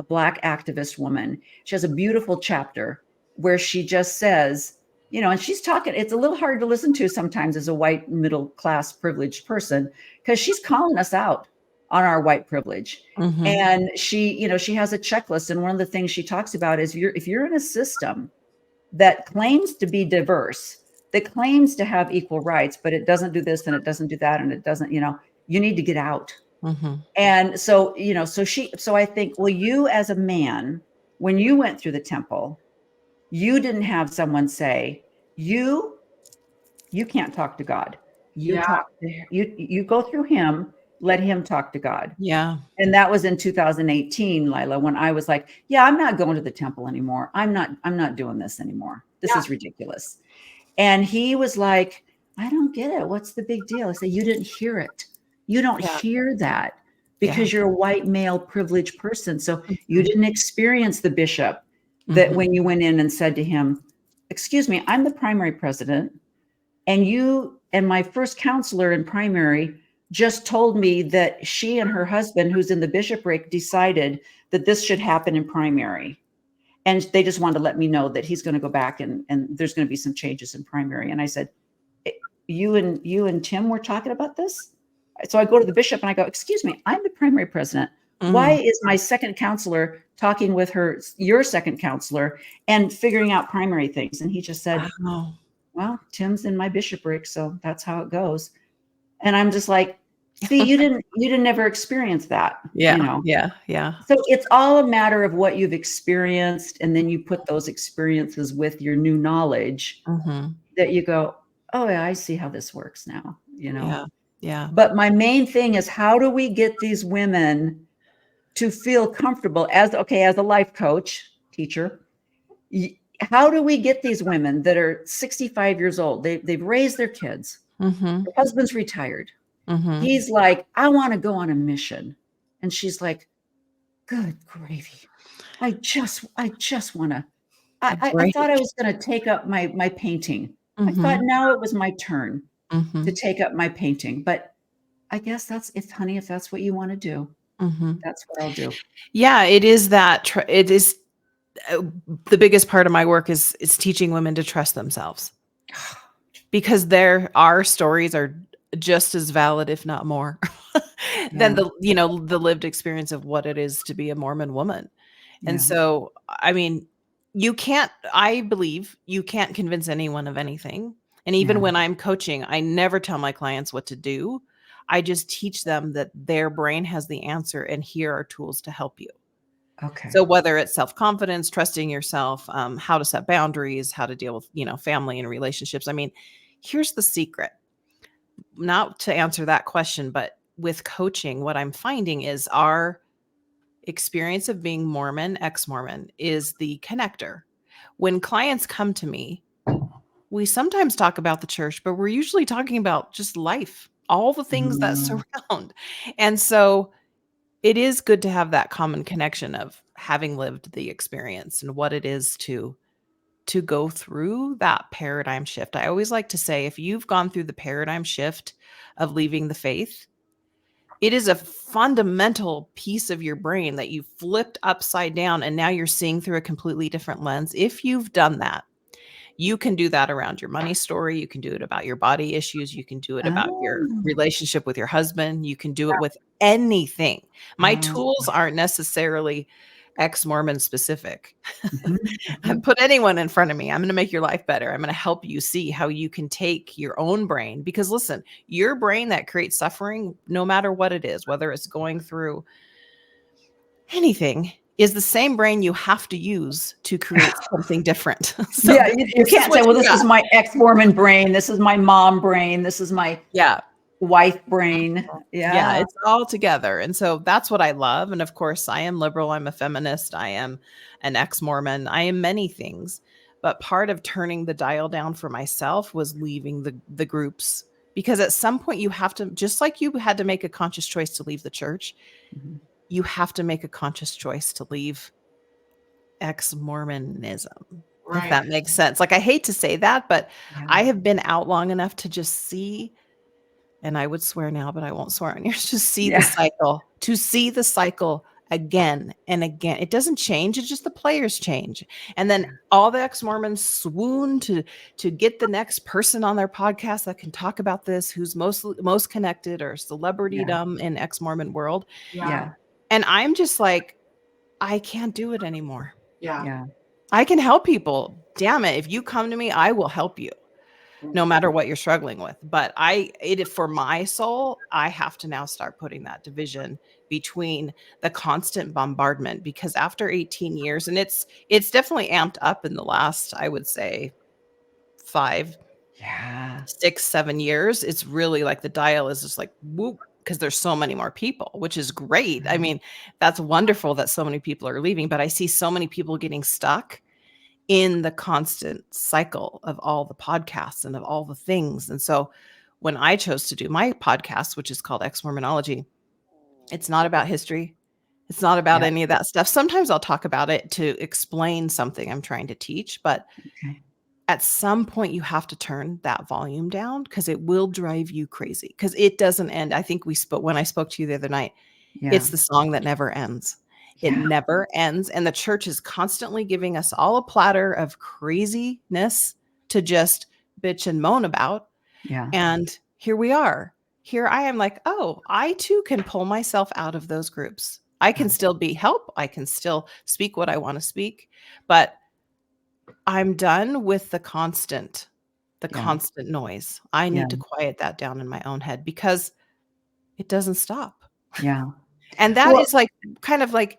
Black activist woman. She has a beautiful chapter where she just says, and she's talking, it's a little hard to listen to sometimes as a white middle class privileged person, because she's calling us out on our white privilege. And she has a checklist. And one of the things she talks about is if you're in a system that claims to be diverse, that claims to have equal rights, but it doesn't do this and it doesn't do that and it doesn't, you need to get out. And so, so I think, well, you as a man, when you went through the temple, you didn't have someone say, you can't talk to God. You go through him, let him talk to God. Yeah. And that was in 2018, Lila, when I was like, yeah, I'm not going to the temple anymore. I'm not doing this anymore. This is ridiculous. And he was like, I don't get it. What's the big deal? I said, you didn't hear it. You don't hear that because you're a white male privileged person. So you didn't experience the bishop that when you went in and said to him, excuse me, I'm the primary president. And you and my first counselor in primary just told me that she and her husband, who's in the bishopric, decided that this should happen in primary. And they just wanted to let me know that he's going to go back and there's going to be some changes in primary. And I said, you and Tim were talking about this? So I go to the bishop and I go, excuse me, I'm the primary president. Why is my second counselor talking with your second counselor and figuring out primary things? And he just said, well, Tim's in my bishopric, so that's how it goes. And I'm just like, See, you didn't ever experience that, you Yeah, know. yeah, yeah. So it's all a matter of what you've experienced, and then you put those experiences with your new knowledge Mhm. that you go, "Oh, yeah, I see how this works now," you know. Yeah, yeah. But my main thing is how do we get these women to feel comfortable as a life coach, teacher, how do we get these women that are 65 years old? They've raised their kids. Mhm, Her husband's retired. mhm. He's like, I want to go on a mission. And she's like, good gravy. I just want to. A I break. thought I was going to take up my painting. I thought Mhm, now it was my turn to mhm, take up my painting. But I guess if that's what you want to do, mhm. that's what I'll do. Yeah, it is that it is uh, the biggest part of my work is teaching women to trust themselves because our stories are just as valid, if not more, than Yeah. the lived experience of what it is to be a Mormon woman. And Yeah. so, I mean, I believe you can't convince anyone of anything. And even Yeah. when I'm coaching, I never tell my clients what to do. I just teach them that their brain has the answer and here are tools to help you. Okay. So whether it's self-confidence, trusting yourself, how to set boundaries, how to deal with, family and relationships. I mean, here's the secret. Not to answer that question, but with coaching, what I'm finding is our experience of being Mormon, ex-Mormon is the connector. When clients come to me, we sometimes talk about the church, but we're usually talking about just life, all the things that Mm, surround. And so it is good to have that common connection of having lived the experience and what it is to go through that paradigm shift. I always like to say if you've gone through the paradigm shift of leaving the faith, it is a fundamental piece of your brain that you flipped upside down and now you're seeing through a completely different lens. If you've done that, you can do that around your money story. You can do it about your body issues. You can do it about your oh, relationship with your husband. You can do it with anything. My oh, tools aren't necessarily ex-Mormon specific. mhm, mhm. Put anyone in front of me. I'm going to make your life better. I'm going to help you see how you can take your own brain. Because listen, your brain that creates suffering, no matter what it is, whether it's going through anything, is the same brain you have to use to create something different. So Yeah, you this is can't say, what well, you this got. is my ex-Mormon brain. This is my mom brain. This is my Yeah. wife brain. Yeah, Yeah. it's all together. And so that's what I love. And of course, I am liberal, I'm a feminist, I am an ex-Mormon, I am many things. But part of turning the dial down for myself was leaving the groups because at some point you have to, just like you had to make a conscious choice to leave the church, Mhm. you have to make a conscious choice to leave ex-Mormonism, if Right. that makes sense. Like I hate to say that, but Yeah. I have been out long enough to just see, and I would swear now, but I won't swear on yours, Yeah. to see the cycle again and again. It doesn't change, it's just the players change. And then all the ex-Mormons swoon to get the next person on their podcast that can talk about this, who's most connected or Yeah. celebritydom in ex-Mormon world. Yeah. Yeah. And I'm just like, I can't do it anymore. Yeah. Yeah. I can help people. Damn it. If you come to me, I will help you no matter what you're struggling with. But for my soul, I have to now start putting that division between the constant bombardment because after 18 years, and it's definitely amped up in the last, I would say 5, Yeah. 6, 7 years. It's really like the dial is just like whoop because there's so many more people, which is great. I mean, that's wonderful that so many people are leaving, but I see so many people getting stuck in the constant cycle of all the podcasts and of all the things. And so when I chose to do my podcast, which is called Ex Mormonology, it's not about history. It's not about Yeah. any of that stuff. Sometimes I'll talk about it to explain something I'm trying to teach, but Okay. at some point you have to turn that volume down because it will drive you crazy because it doesn't end. I think when I spoke to you the other night, Yeah. it's the song that never ends. It Yeah. never ends. And the church is constantly giving us all a platter of craziness to just bitch and moan about. Yeah. And here we are. Here I am like, oh, I too can pull myself out of those groups. I can still be help. I can still speak what I want to speak. But I'm done with the Yeah. constant noise. I Yeah. need to quiet that down in my own head because It doesn't stop. Yeah. And that Well, is like kind of like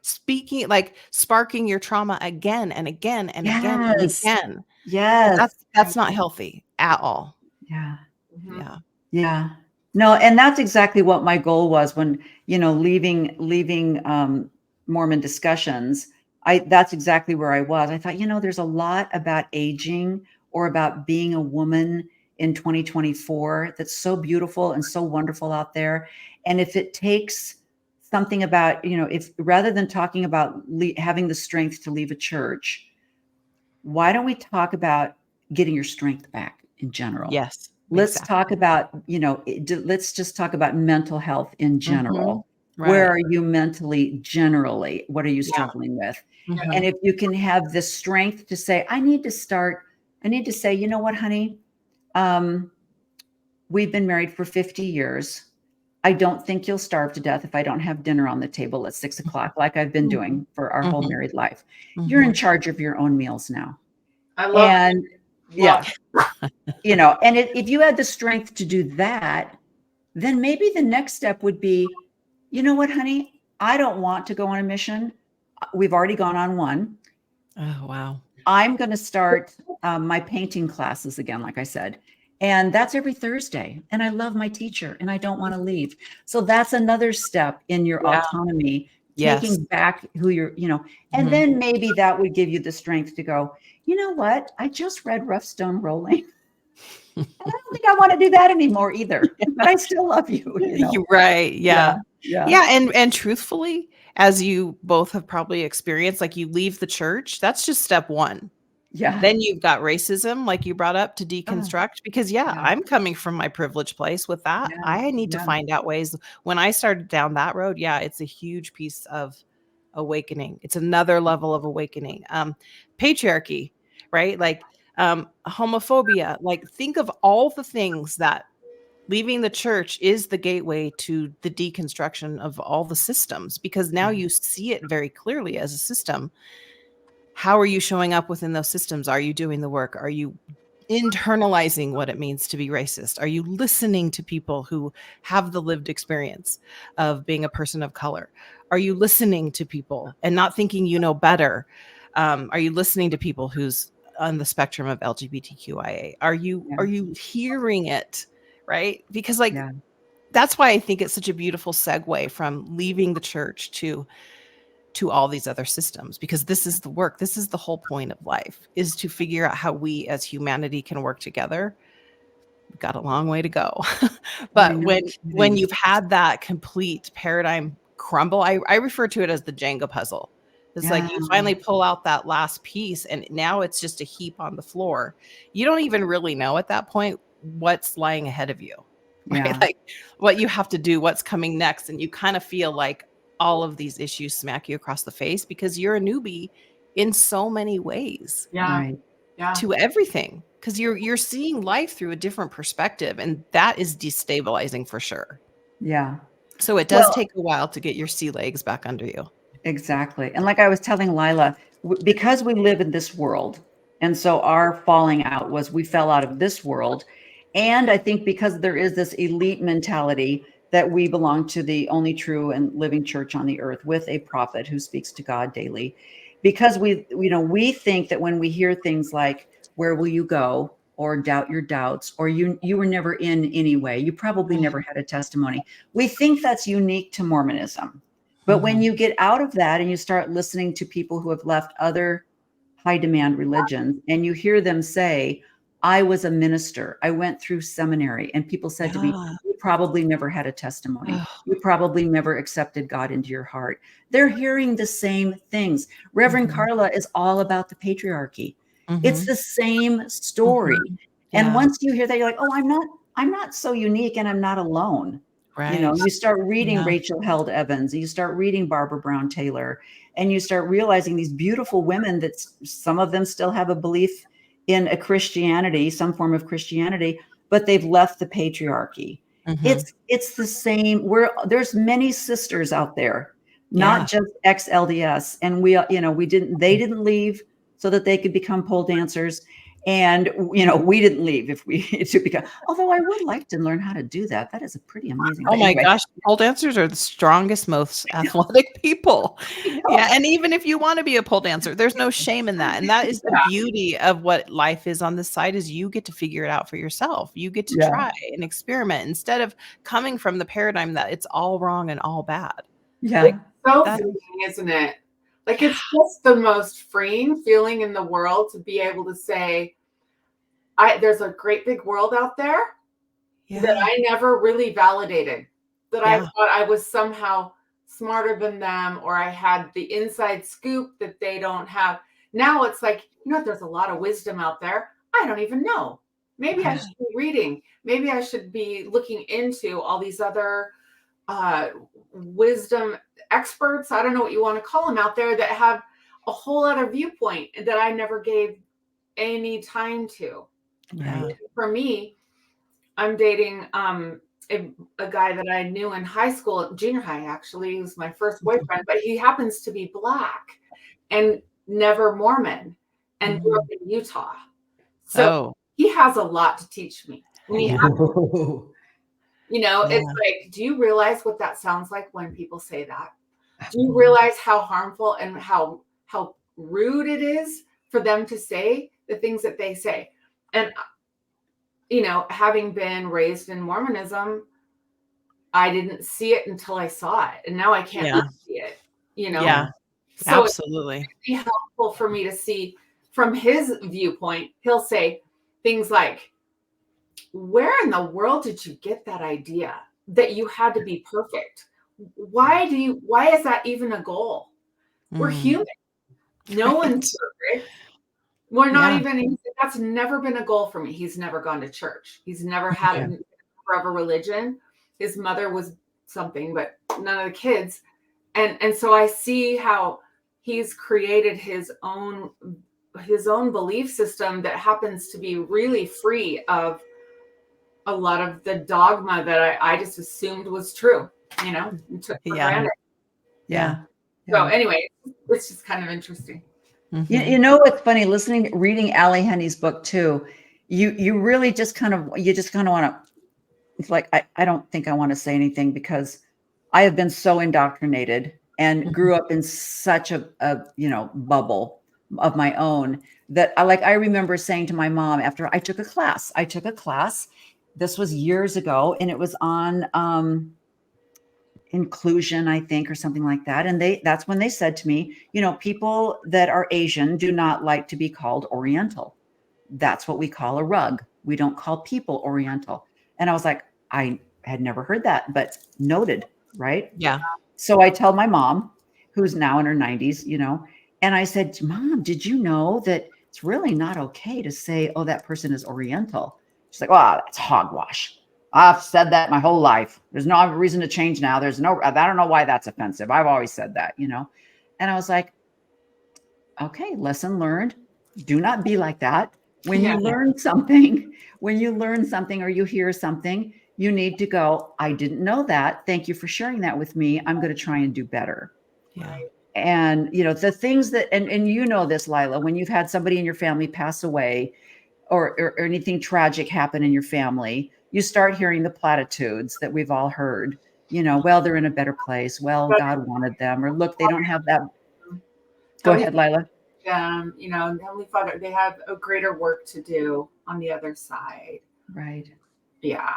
sparking your trauma again and again and again and yes. again. Yes. That's not healthy at all. Yeah. Mhm. Yeah. Yeah. No, and that's exactly what my goal was when, leaving Mormon discussions. That's exactly where I was. I thought, there's a lot about aging or about being a woman in 2024 that's so beautiful and so wonderful out there. And if it takes something about, if rather than talking about having the strength to leave a church, why don't we talk about getting your strength back in general? Yes. Let's Exactly. talk about, let's just talk about mental health in general. Where Right. are you mentally generally? What are you Yeah. struggling with? Mhm. And if you can have the strength to say, I need to say, you know what, honey? We've been married for 50 years. I don't think you'll starve to death if I don't have dinner on the table at 6 o'clock, like I've been doing for our whole Mhm. married life. You're in Mhm. charge of your own meals now. I love And love yeah, and if you had the strength to do that, then maybe the next step would be, you know what, honey? I don't want to go on a mission. We've already gone on one. Oh, wow. I'm going to start my painting classes again, like I said. And that's every Thursday. And I love my teacher and I don't want to leave. So that's another step in your Yeah. autonomy, Yes. taking back who and Mhm. then maybe that would give you the strength to go, you know what? I just read Rough Stone Rolling. I don't think I want to do that anymore either, but I still love you, You're right. Yeah. Yeah. Yeah. Yeah. And truthfully, as you both have probably experienced, like you leave the church, that's just step one. Yeah. Then you've got racism, like you brought up, to Oh, deconstruct, because yeah. I'm coming from my privileged place with that. Yeah. I need to Yeah. find out ways. When I started down that road, yeah, it's a huge piece of awakening. It's another level of awakening. Patriarchy, right? Like homophobia. Like think of all the things that leaving the church is the gateway to the deconstruction of all the systems, because now you see it very clearly as a system. How are you showing up within those systems? Are you doing the work? Are you internalizing what it means to be racist? Are you listening to people who have the lived experience of being a person of color? Are you listening to people and not thinking you know better? Are you listening to people who's on the spectrum of LGBTQIA? Are you hearing it? Right? Because like Yeah. that's why I think it's such a beautiful segue from leaving the church to all these other systems, because this is the work. This is the whole point of life, is to figure out how we as humanity can work together. We've got a long way to go. Boy, But no when kidding. you've had that complete paradigm crumble, I refer to it as the Jenga puzzle. It's like Yeah. you finally pull out that last piece and now it's just a heap on the floor. You don't even really know at that point what's lying ahead of you, right? Yeah. Like what you have to do, what's coming next. And you kind of feel like all of these issues smack you across the face because you're a newbie in so many ways Right. to everything, because you're seeing life through a different perspective, and that is destabilizing for sure. Yeah. So it does Well, take a while to get your sea legs back under you. exactly. And like I was telling Lila, because we live in this world, and so our falling out was we fell out of this world. And I think because there is this elite mentality that we belong to the only true and living church on the earth with a prophet who speaks to God daily. Because we think that when we hear things like, where will you go? Or doubt your doubts, or you were never in anyway. You probably never had a testimony. We think that's unique to Mormonism. But when you get out of that and you start listening to people who have left other high demand religions and you hear them say, I was a minister, I went through seminary, and people said to me, Yeah. you probably never had a testimony. Oh, You probably never accepted God into your heart. They're hearing the same things. Reverend Carla is all about the patriarchy. It's the same story. And yeah. once you hear that, you're like, oh, I'm not so unique and I'm not alone. Right. You start reading Yeah. Rachel Held Evans, you start reading Barbara Brown Taylor, and you start realizing these beautiful women that some of them still have a belief in a Christianity, some form of Christianity, but they've left the patriarchy. It's the same. There's many sisters out there, Yeah. not just ex-LDS, and they didn't leave so that they could become pole dancers. And, we didn't leave if we to become, although I would like to learn how to do that. That is a pretty amazing. Oh But my anyway. gosh, pole dancers are the strongest, most athletic people. Yeah, and even if you want to be a pole dancer, there's no shame in that. And that is the beauty of what life is on this side, is you get to figure it out for yourself. You get to try and experiment instead of coming from the paradigm that it's all wrong and all bad. Yeah. Like, so freeing, isn't it? Like, it's just the most freeing feeling in the world to be able to say, there's a great big world out there that I never really validated, that I thought I was somehow smarter than them, or I had the inside scoop that they don't have. Now it's like, there's a lot of wisdom out there. I don't even know. Maybe I should be reading. Maybe I should be looking into all these other wisdom experts. I don't know what you want to call them out there that have a whole other viewpoint that I never gave any time to. Yeah. For me, I'm dating a guy that I knew in high school, junior high, actually. He was my first boyfriend, but he happens to be Black and never Mormon and grew up in Utah. So he has a lot to teach me. It's like, do you realize what that sounds like when people say that? Do you realize how harmful and how rude it is for them to say the things that they say? And, having been raised in Mormonism, I didn't see it until I saw it. And now I can't see it, Yeah, So absolutely. it's really helpful for me to see from his viewpoint. He'll say things like, where in the world did you get that idea that you had to be perfect? Why is that even a goal? We're human. No one's perfect. We're not even, that's never been a goal for me. He's never gone to church. He's never had a forever religion. His mother was something, but none of the kids. And so I see how he's created his own belief system that happens to be really free of a lot of the dogma that I just assumed was true, and took for granted. Yeah. So anyway, it's just kind of interesting. What's funny, reading Allie Henny's book too, you really just kind of want to, it's like, I don't think I want to say anything because I have been so indoctrinated and grew up in such a bubble of my own that I remember saying to my mom after I took a class, this was years ago, and it was on inclusion, I think, or something like that. And that's when they said to me, people that are Asian do not like to be called Oriental. That's what we call a rug. We don't call people Oriental. And I was like, I had never heard that, but noted, right? Yeah. So I tell my mom, who's now in her 90s, and I said, Mom, did you know that it's really not okay to say, oh, that person is Oriental? She's like, oh, that's hogwash. I've said that my whole life. There's no reason to change now. I don't know why that's offensive. I've always said that, And I was like, okay, lesson learned. Do not be like that. When you learn something, or you hear something, you need to go, I didn't know that. Thank you for sharing that with me. I'm going to try and do better. Yeah. And, the things that, and this, Lila, when you've had somebody in your family pass away or anything tragic happen in your family, you start hearing the platitudes that we've all heard, well, they're in a better place. Well, God wanted them, or look, they don't have that. Go ahead, Lila. Heavenly Father, they have a greater work to do on the other side. Right. Yeah.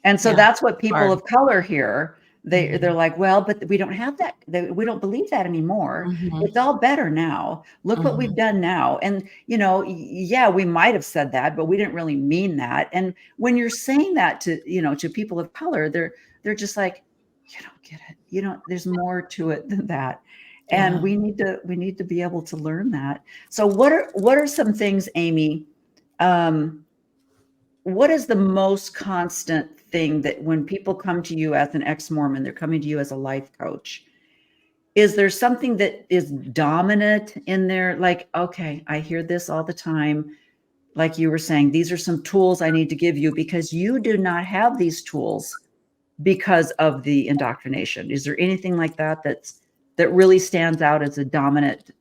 And so that's what people of color hear. They're like, well, but we don't have that. We don't believe that anymore. It's all better now. Look what we've done now. And, we might have said that, but we didn't really mean that. And when you're saying that to, to people of color, they're just like, you don't get it. There's more to it than that. And we need to be able to learn that. So what are some things, Amy? What is the most constant thing that when people come to you as an ex-Mormon, they're coming to you as a life coach? Is there something that is dominant in there? Like, okay, I hear this all the time. Like you were saying, these are some tools I need to give you because you do not have these tools because of the indoctrination. Is there anything like that that really stands out as a dominant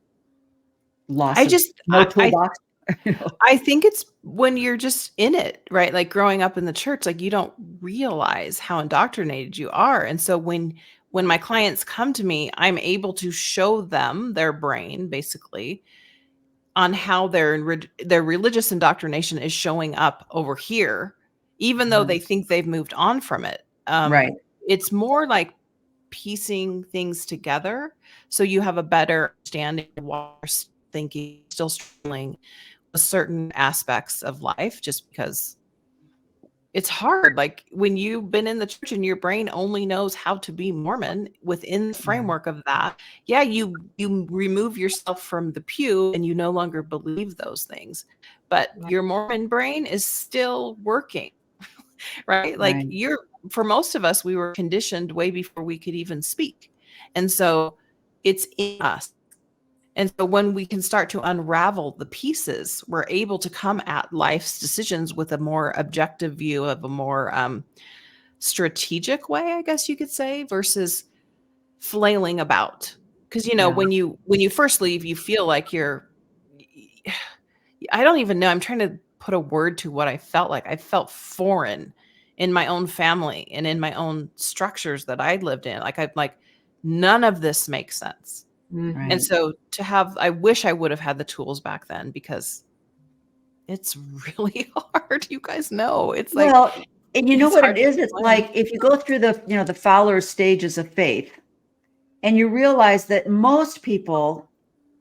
loss? Toolbox? You know? I think it's when you're just in it, right? Like growing up in the church, like you don't realize how indoctrinated you are. And so when my clients come to me, I'm able to show them their brain basically on how their religious indoctrination is showing up over here, even though they think they've moved on from it. Right. It's more like piecing things together so you have a better understanding of what you're thinking, still struggling with certain aspects of life, just because it's hard. Like when you've been in the church and your brain only knows how to be Mormon within the framework of that. Yeah, you remove yourself from the pew and you no longer believe those things. But your Mormon brain is still working, right? Like Right. for most of us, we were conditioned way before we could even speak. And so it's in us. And so when we can start to unravel the pieces, we're able to come at life's decisions with a more objective view, of a more strategic way, I guess you could say, versus flailing about. Because Yeah. when you first leave, you feel like I don't even know. I'm trying to put a word to what I felt like. I felt foreign in my own family and in my own structures that I lived in. I'm like, none of this makes sense. Right. And so I wish I would have had the tools back then, because it's really hard. You guys know, it's like, Well, and you know it's what hard it to is? It's explain. like if you go through the Fowler stages of faith, and you realize that most people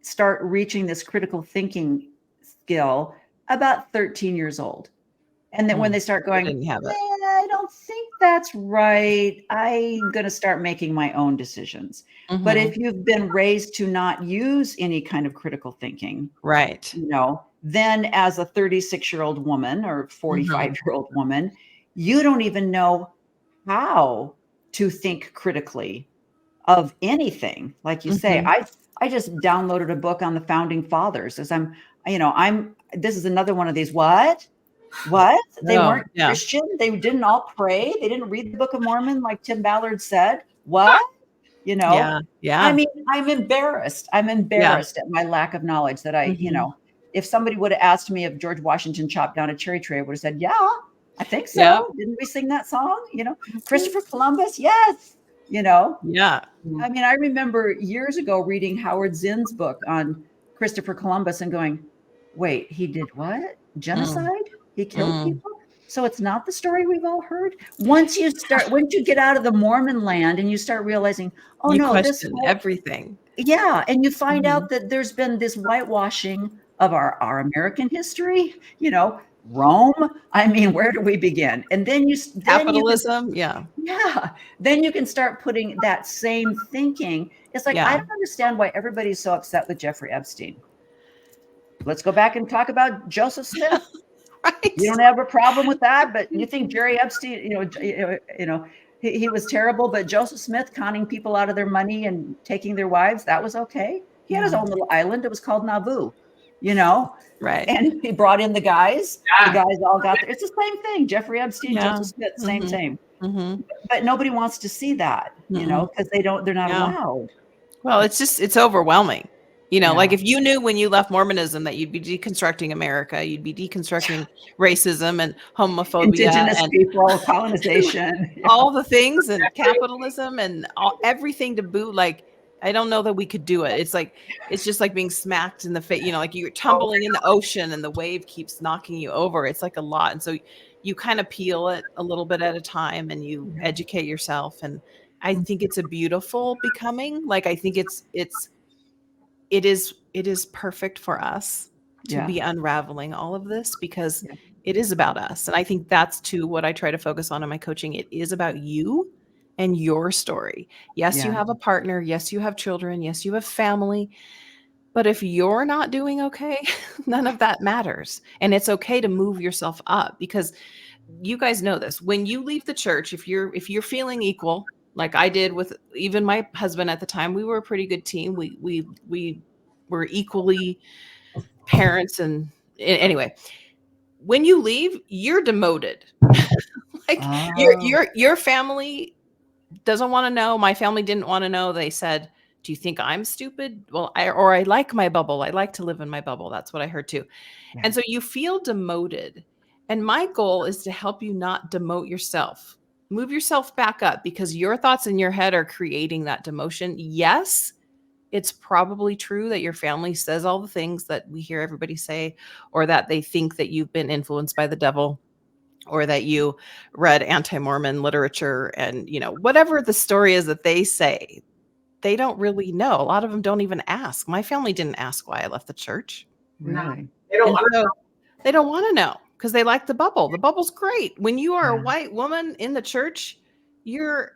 start reaching this critical thinking skill about 13 years old. And then when they start I going, didn't have it. I don't think that's right. I'm going to start making my own decisions. But Mhm. if you've been raised to not use any kind of critical thinking, Right. then as a 36-year-old woman or Mhm. 45-year-old woman, you don't even know how to think critically of anything. Like you say, Mhm. I just downloaded a book on the founding fathers as this is another one of these, what? They Oh, weren't yeah. Christian? They didn't all pray? They didn't read the Book of Mormon like Tim Ballard said? What? Yeah. I Yeah. mean, I'm embarrassed. I'm Yeah. embarrassed at my lack of knowledge that Mhm. if somebody would have asked me if George Washington chopped down a cherry tree, I would have said, yeah, I think Yeah. so. Didn't we sing that song? Mhm. Christopher Columbus, yes. Yeah. I mean, I remember years ago reading Howard Zinn's book on Christopher Columbus and going, wait, he did what? Mm. Genocide? He killed Mm. people? So it's not the story we've all heard. Once you get out of the Mormon land and you start realizing, oh You no, question everything. and you find Mhm. out that there's been this whitewashing of our American history, Rome. I mean, where do we begin? And then you can Capitalism. Yeah. yeah. Then you can start putting that same thinking. It's like, I Yeah. don't understand why everybody's so upset with Jeffrey Epstein. Let's go back and talk about Joseph Smith. Right. You don't have a problem with that, but you think Jerry Epstein, he was terrible, but Joseph Smith conning people out of their money and taking their wives, that was okay. He had his Yeah. own little island. It was called Nauvoo, you know, Right. and he brought in the guys. The Yeah. guys all got there. It's the same thing. Jeffrey Epstein, Yeah. Joseph Smith, Mhm. same. Mhm. But nobody wants to see that, Mm-mm. because they're not Yeah. allowed. Well, it's overwhelming. Like Yeah. if you knew when you left Mormonism that you'd be deconstructing America, you'd be deconstructing racism and homophobia Indigenous and people, colonization. Yeah. all the things, and capitalism and everything to boot. Like, I don't know that we could do it. It's just like being smacked in the face, like you're tumbling in the ocean and the wave keeps knocking you over. It's like a lot. And so you kind of peel it a little bit at a time and you educate yourself. And I think it's a beautiful becoming. Like, I think it is perfect for us to Yeah. be unraveling all of this, because Yeah. it is about us. And I think that's too what I try to focus on in my coaching. It is about you and your story. Yes, you Yeah. have a partner. Yes, you have children. Yes, you have family. But if you're not doing okay, none of that matters. And it's okay to move yourself up, because you guys know this. When you leave the church, if you're feeling equal, like I did with even my husband at the time, we were a pretty good team. We were equally parents, and anyway, when you leave, you're demoted. Like your Oh, your your family doesn't want to know. My family didn't want to know. They said, Do you think I'm stupid? Well, I like my bubble. I like to live in my bubble. That's what I heard too. Yeah. And so you feel demoted. And my goal is to help you not demote yourself. Move yourself back up, because your thoughts in your head are creating that demotion. Yes, it's probably true that your family says all the things that we hear everybody say, or that they think that you've been influenced by the devil, or that you read anti-Mormon literature, and, whatever the story is that they say, they don't really know. A lot of them don't even ask. My family didn't ask why I left the church. Really? They don't And want to so they don't want to know, because they like the bubble. The bubble's great. When you are a Yeah. white woman in the church, you're,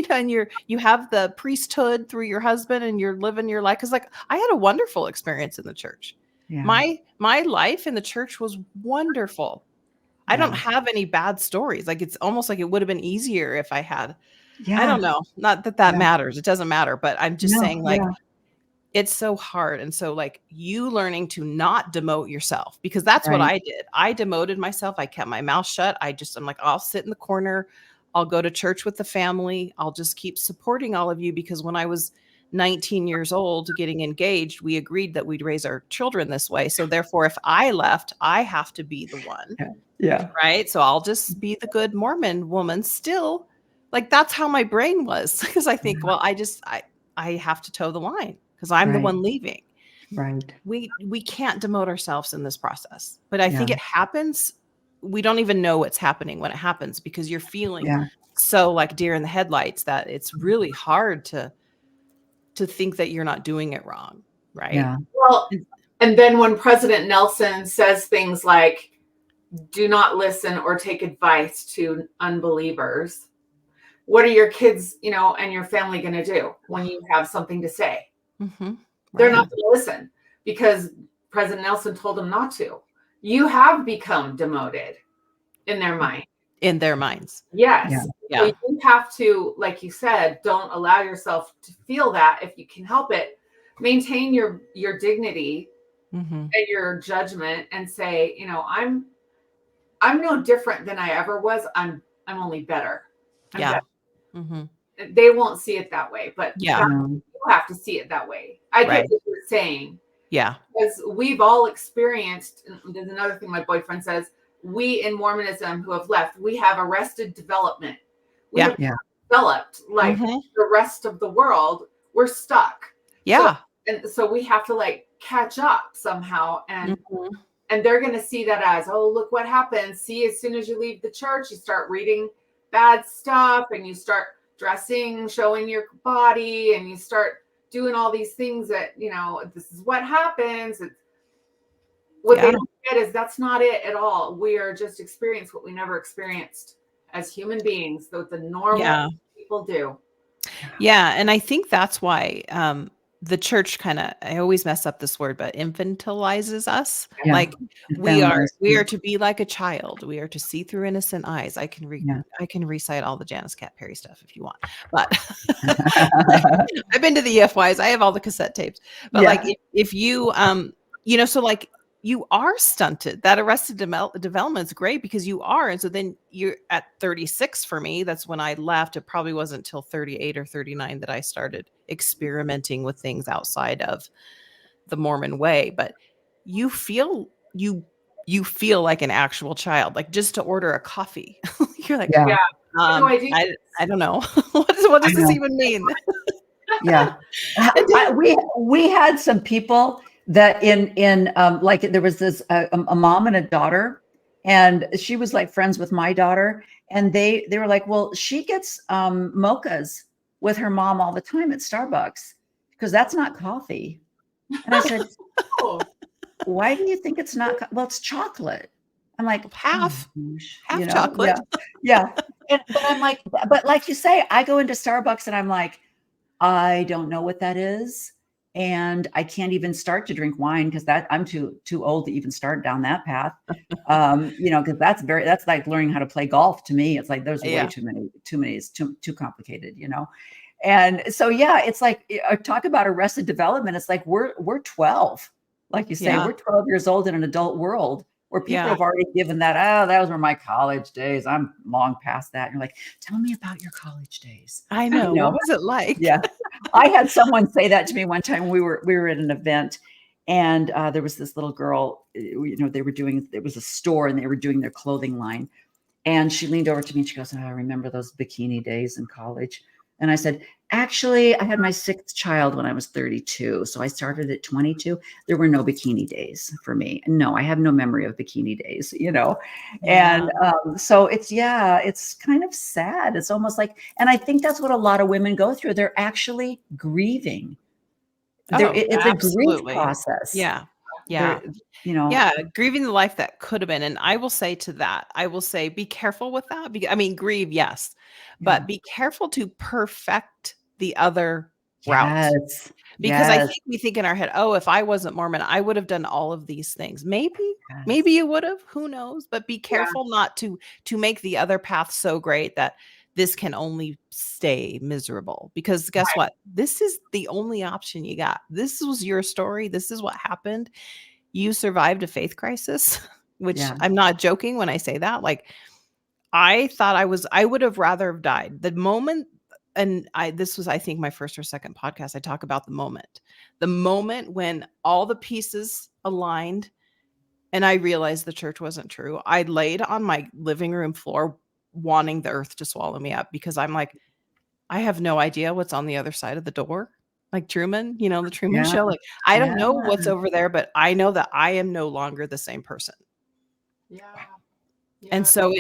and you have the priesthood through your husband, and you're living your life. Cause like I had a wonderful experience in the church. Yeah. My life in the church was wonderful. I don't have any bad stories. Like, it's almost like it would have been easier if I had, I don't know. Not that Yeah. matters. It doesn't matter, but I'm just No, saying, like, yeah. it's so hard. And so, like, you learning to not demote yourself, because that's what Right. I did. I demoted myself. I kept my mouth shut. I'm like, I'll sit in the corner. I'll go to church with the family. I'll just keep supporting all of you, because when I was 19 years old getting engaged, we agreed that we'd raise our children this way. So therefore, if I left, I have to be the one. Yeah. Right. So I'll just be the good Mormon woman still. Like, that's how my brain was, because I think, well, I have to toe the line, because I'm the Right. one leaving. Right. We can't demote ourselves in this process. But I think Yeah. it happens. We don't even know what's happening when it happens, because you're feeling Yeah. so like deer in the headlights that it's really hard to think that you're not doing it wrong. Right. Yeah. Well, and then when President Nelson says things like, do not listen or take advice to unbelievers, what are your kids, and your family going to do when you have something to say? Mm-hmm. They're not going to listen, because President Nelson told them not to. You have become demoted in their mind. In their minds. Yes. Yeah. So you have to, like you said, don't allow yourself to feel that if you can help it. Maintain your dignity and your judgment, and say, I'm no different than I ever was. I'm only better. I'm better. They won't see it that way, but you have to see it that way. I get what you're saying. Yeah. Because we've all experienced, and there's another thing my boyfriend says, we in Mormonism who have left, we have arrested development. We have developed like the rest of the world. We're stuck. Yeah. So we have to like catch up somehow. And they're going to see that as, oh, look what happens. See, as soon as you leave the church, you start reading bad stuff, and you start dressing, showing your body, and you start doing all these things that, this is what happens. What they don't get is that's not it at all. We are just experienced what we never experienced as human beings, that the normal people do. Yeah. And I think that's why the church I always mess up this word, but infantilizes us. Yeah. Like we are to be like a child. We are to see through innocent eyes. I can recite all the Janice Cat Perry stuff if you want, but I've been to the EFYs. I have all the cassette tapes, but like if you, so like you are stunted. That arrested development is great, because you are. And so then you're at 36 for me. That's when I left. It probably wasn't until 38 or 39 that I started experimenting with things outside of the Mormon way. But you feel like an actual child, like just to order a coffee. You're like, I don't know. What does this even mean? Yeah. We had some people that in like there was this a mom and a daughter, and she was like friends with my daughter, and they were like, well, she gets mochas with her mom all the time at Starbucks, because that's not coffee. And I said, why do you think it's not? Well, it's chocolate. I'm like, half you know? chocolate. Yeah. But I'm like, but like you say, I go into Starbucks and I'm like, I don't know what that is. And I can't even start to drink wine, because I'm too old to even start down that path. Because that's like learning how to play golf to me. It's like there's way too many, it's too complicated, And so it's like, talk about arrested development. It's like we're 12, like you say, we're 12 years old in an adult world, where people have already given that, those were my college days. I'm long past that. And you're like, tell me about your college days. I know. What was it like? Yeah. I had someone say that to me one time. We were at an event, and there was this little girl. They were doing. It was a store, and they were doing their clothing line. And she leaned over to me and she goes, "Oh, I remember those bikini days in college." And I said, "Actually, I had my 6th child when I was 32. So I started at 22. There were no bikini days for me. No, I have no memory of bikini days, Yeah. And so it's kind of sad. It's almost like, and I think that's what a lot of women go through. They're actually grieving. It's a grief process. Yeah. Yeah. Grieving the life that could have been. And I will say to that, be careful with that. Grieve, yes, but be careful to perfect the other route. Because I think we think in our head, oh, if I wasn't Mormon, I would have done all of these things. Maybe you would have, who knows, but be careful not to make the other path so great that this can only stay miserable, because guess what? This is the only option you got. This was your story. This is what happened. You survived a faith crisis, which I'm not joking when I say that. Like, I thought I would have rather have died the moment. And this was, I think, my first or second podcast. I talk about the moment when all the pieces aligned and I realized the church wasn't true. I laid on my living room floor wanting the earth to swallow me up, because I'm like, I have no idea what's on the other side of the door. Like Truman, the Truman Show. Like, I don't know what's over there, but I know that I am no longer the same person. Yeah. And so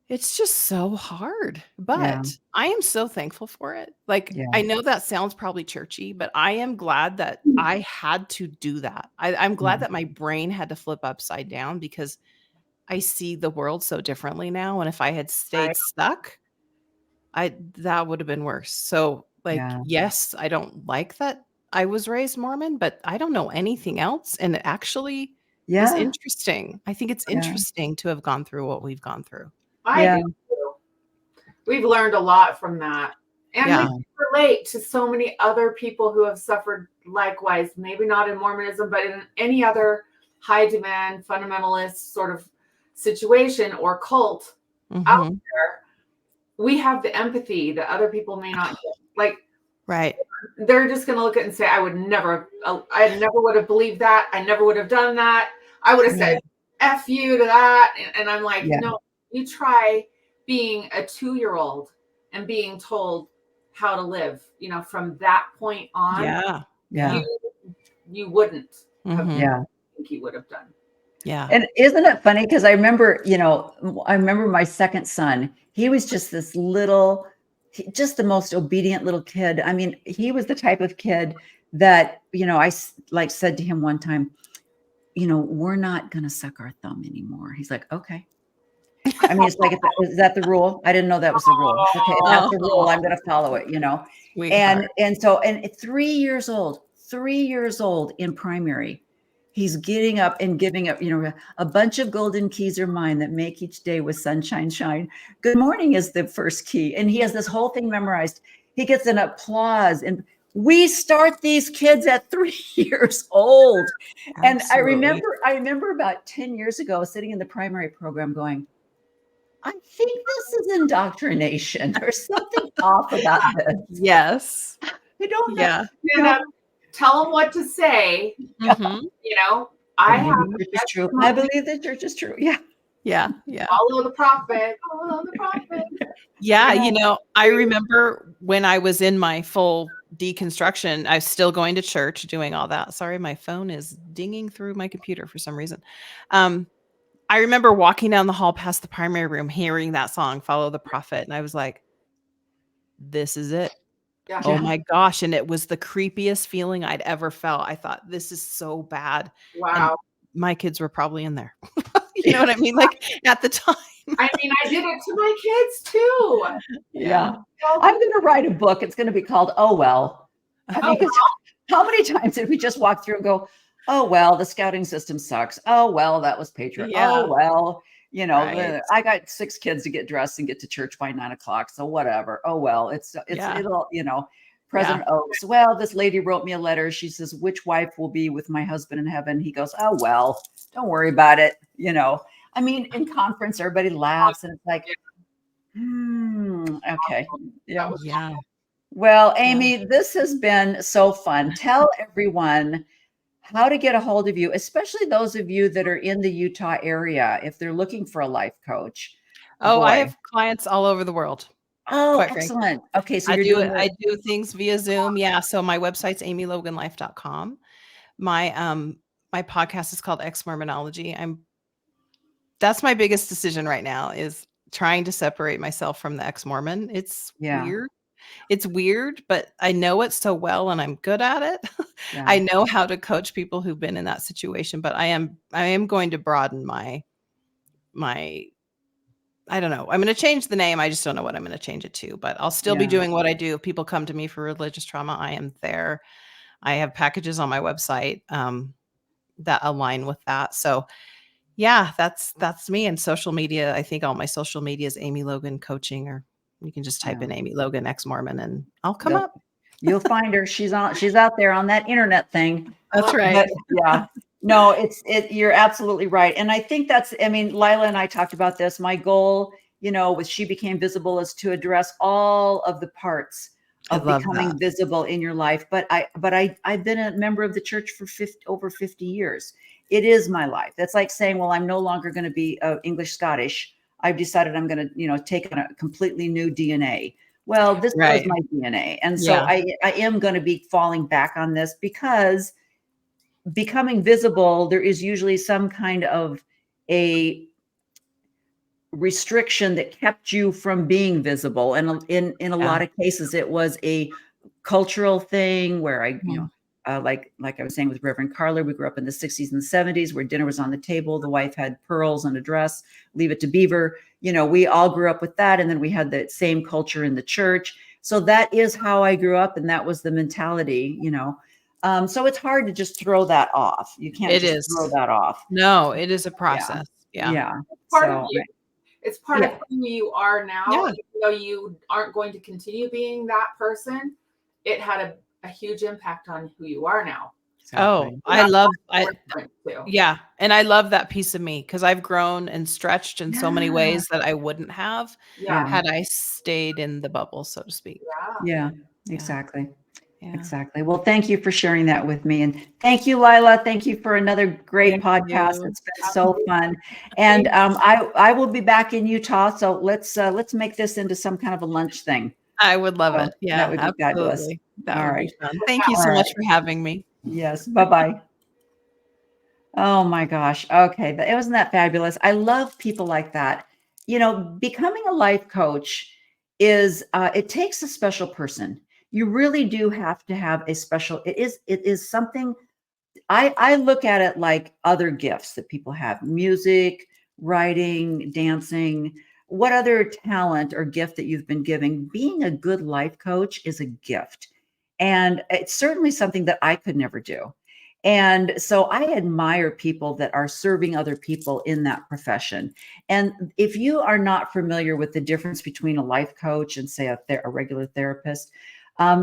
it's just so hard, but I am so thankful for it. Like, I know that sounds probably churchy, but I am glad that I had to do that. I'm glad that my brain had to flip upside down, because I see the world so differently now. And if I had stayed stuck, that would have been worse. So, yes, I don't like that I was raised Mormon, but I don't know anything else. And it actually is interesting. I think it's interesting to have gone through what we've gone through. I do too. We've learned a lot from that. And we can relate to so many other people who have suffered likewise, maybe not in Mormonism, but in any other high demand fundamentalist sort of situation or cult out there. We have the empathy that other people may not get. Like, they're just going to look at it and say, I never would have believed that. I never would have done that. I would have said, F you to that. And I'm like, no, you try being a 2-year-old and being told how to live, from that point on. You wouldn't have think you would have done. Yeah. And isn't it funny? Because I remember my second son. He was just this little, just the most obedient little kid. I mean, he was the type of kid that, I said to him one time, we're not going to suck our thumb anymore. He's like, okay. I mean, it's like, is that the rule? I didn't know that was the rule. Okay, if that's the rule, I'm going to follow it, And so 3 years old in primary, he's getting up and giving up, a bunch of golden keys are mine that make each day with sunshine shine. Good morning is the first key. And he has this whole thing memorized. He gets an applause. And we start these kids at 3 years old. And I remember about 10 years ago sitting in the primary program going, I think this is indoctrination. There's something off about this. Yes. I don't know. Tell them what to say. I believe the church is true. Yeah. Follow the prophet. Follow the prophet. Yeah. I remember when I was in my full deconstruction, I was still going to church, doing all that. Sorry, my phone is dinging through my computer for some reason. I remember walking down the hall past the primary room, hearing that song, Follow the Prophet. And I was like, this is it. Yeah. Oh my gosh. And it was the creepiest feeling I'd ever felt. I thought, this is so bad. Wow. And my kids were probably in there. You know what I mean? Like, at the time. I mean, I did it to my kids too. Yeah. I'm going to write a book. It's going to be called, Oh, Well. Because how many times did we just walk through and go, oh, well, the scouting system sucks. Oh, well, that was patriot. Oh, well, I got 6 kids to get dressed and get to church by 9:00. So whatever. Oh, well, it'll, President Oaks. Well, this lady wrote me a letter. She says, which wife will be with my husband in heaven? He goes, oh, well, don't worry about it. I mean, in conference, everybody laughs and it's like, okay. Well, Amy, this has been so fun. Tell everyone how to get a hold of you, especially those of you that are in the Utah area, if they're looking for a life coach. Oh, I Boy. have clients all over the world, Oh, quite frankly. excellent. Okay, so I you're do doing it. I do things via Zoom. Yeah. So my website's amyloganlife.com. My podcast is called Ex-Mormonology. That's my biggest decision right now, is trying to separate myself from the ex-Mormon. It's Yeah, weird. It's weird, but I know it so well and I'm good at it. yeah, I know how to coach people who've been in that situation, but I am going to broaden my I don't know. I'm going to change the name. I just don't know what I'm going to change it to, but I'll still be yeah, doing what I do. If people come to me for religious trauma, I am there. I have packages on my website that align with that. So yeah, that's me. And social media, I think all my social media is Amy Logan Coaching, or you can just type yeah. in Amy Logan ex-Mormon and I'll come up. You'll find her. She's out there on that internet thing. That's right. But yeah, no, you're absolutely right. And I think I mean, Lila and I talked about this. My goal, with She Became Visible, is to address all of the parts I of love becoming that. visible in your life. But I've been a member of the church for over 50 years. It is my life. That's like saying, well, I'm no longer going to be English Scottish. I've decided I'm going to, take on a completely new DNA. Well, this was Right. my DNA. And so Yeah. I am going to be falling back on this, because becoming visible, there is usually some kind of a restriction that kept you from being visible. And in a lot of cases, it was a cultural thing where like I was saying with Reverend Carla, we grew up in the 60s and 70s where dinner was on the table. The wife had pearls and a dress, leave it to Beaver. We all grew up with that. And then we had the same culture in the church. So that is how I grew up. And that was the mentality, so it's hard to just throw that off. You can't throw that off. No, it is a process. Yeah. Yeah. Part of you. It's part Yeah. of who you are now. Yeah. Even though you aren't going to continue being that person, it had a huge impact on who you are now. Oh, Too. yeah. And I love that piece of me, because I've grown and stretched in so many ways that I wouldn't have had I stayed in the bubble, so to speak. Yeah, exactly. Yeah. Exactly. Well, thank you for sharing that with me. And thank you, Lila. Thank you for another great podcast. you. It's been so fun. And I will be back in Utah. So let's make this into some kind of a lunch thing. I would love it. Yeah, that would be fabulous. absolutely. That All would right. be fun. Thank you so much for having me. Yes. Bye-bye. Oh my gosh. Okay. It wasn't that fabulous. I love people like that. Becoming a life coach it takes a special person. You really do have to have a special, it is something, I look at it like other gifts that people have: music, writing, dancing. What other talent or gift that you've been giving? Being a good life coach is a gift. And it's certainly something that I could never do. And so I admire people that are serving other people in that profession. And if you are not familiar with the difference between a life coach and, say, a regular therapist,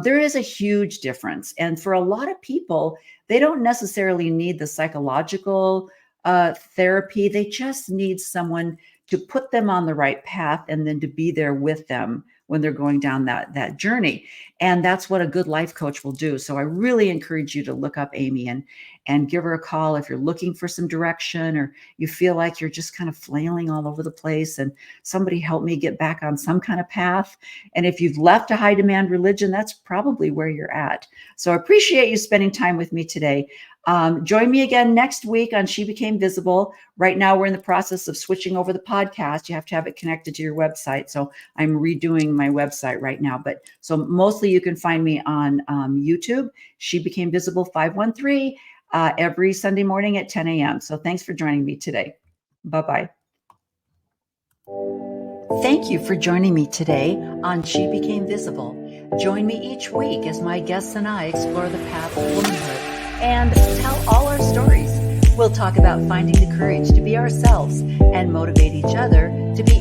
there is a huge difference. And for a lot of people, they don't necessarily need the psychological therapy. They just need someone to put them on the right path and then to be there with them when they're going down that journey. And that's what a good life coach will do. So I really encourage you to look up Amy and give her a call if you're looking for some direction, or you feel like you're just kind of flailing all over the place and somebody help me get back on some kind of path. And if you've left a high demand religion, that's probably where you're at. So I appreciate you spending time with me today. Join me again next week on She Became Visible. Right now, we're in the process of switching over the podcast. You have to have it connected to your website. So I'm redoing my website right now. But so mostly you can find me on YouTube, She Became Visible 513, every Sunday morning at 10 a.m. So thanks for joining me today. Bye-bye. Thank you for joining me today on She Became Visible. Join me each week as my guests and I explore the path of womanhood and tell all our stories. We'll talk about finding the courage to be ourselves and motivate each other to be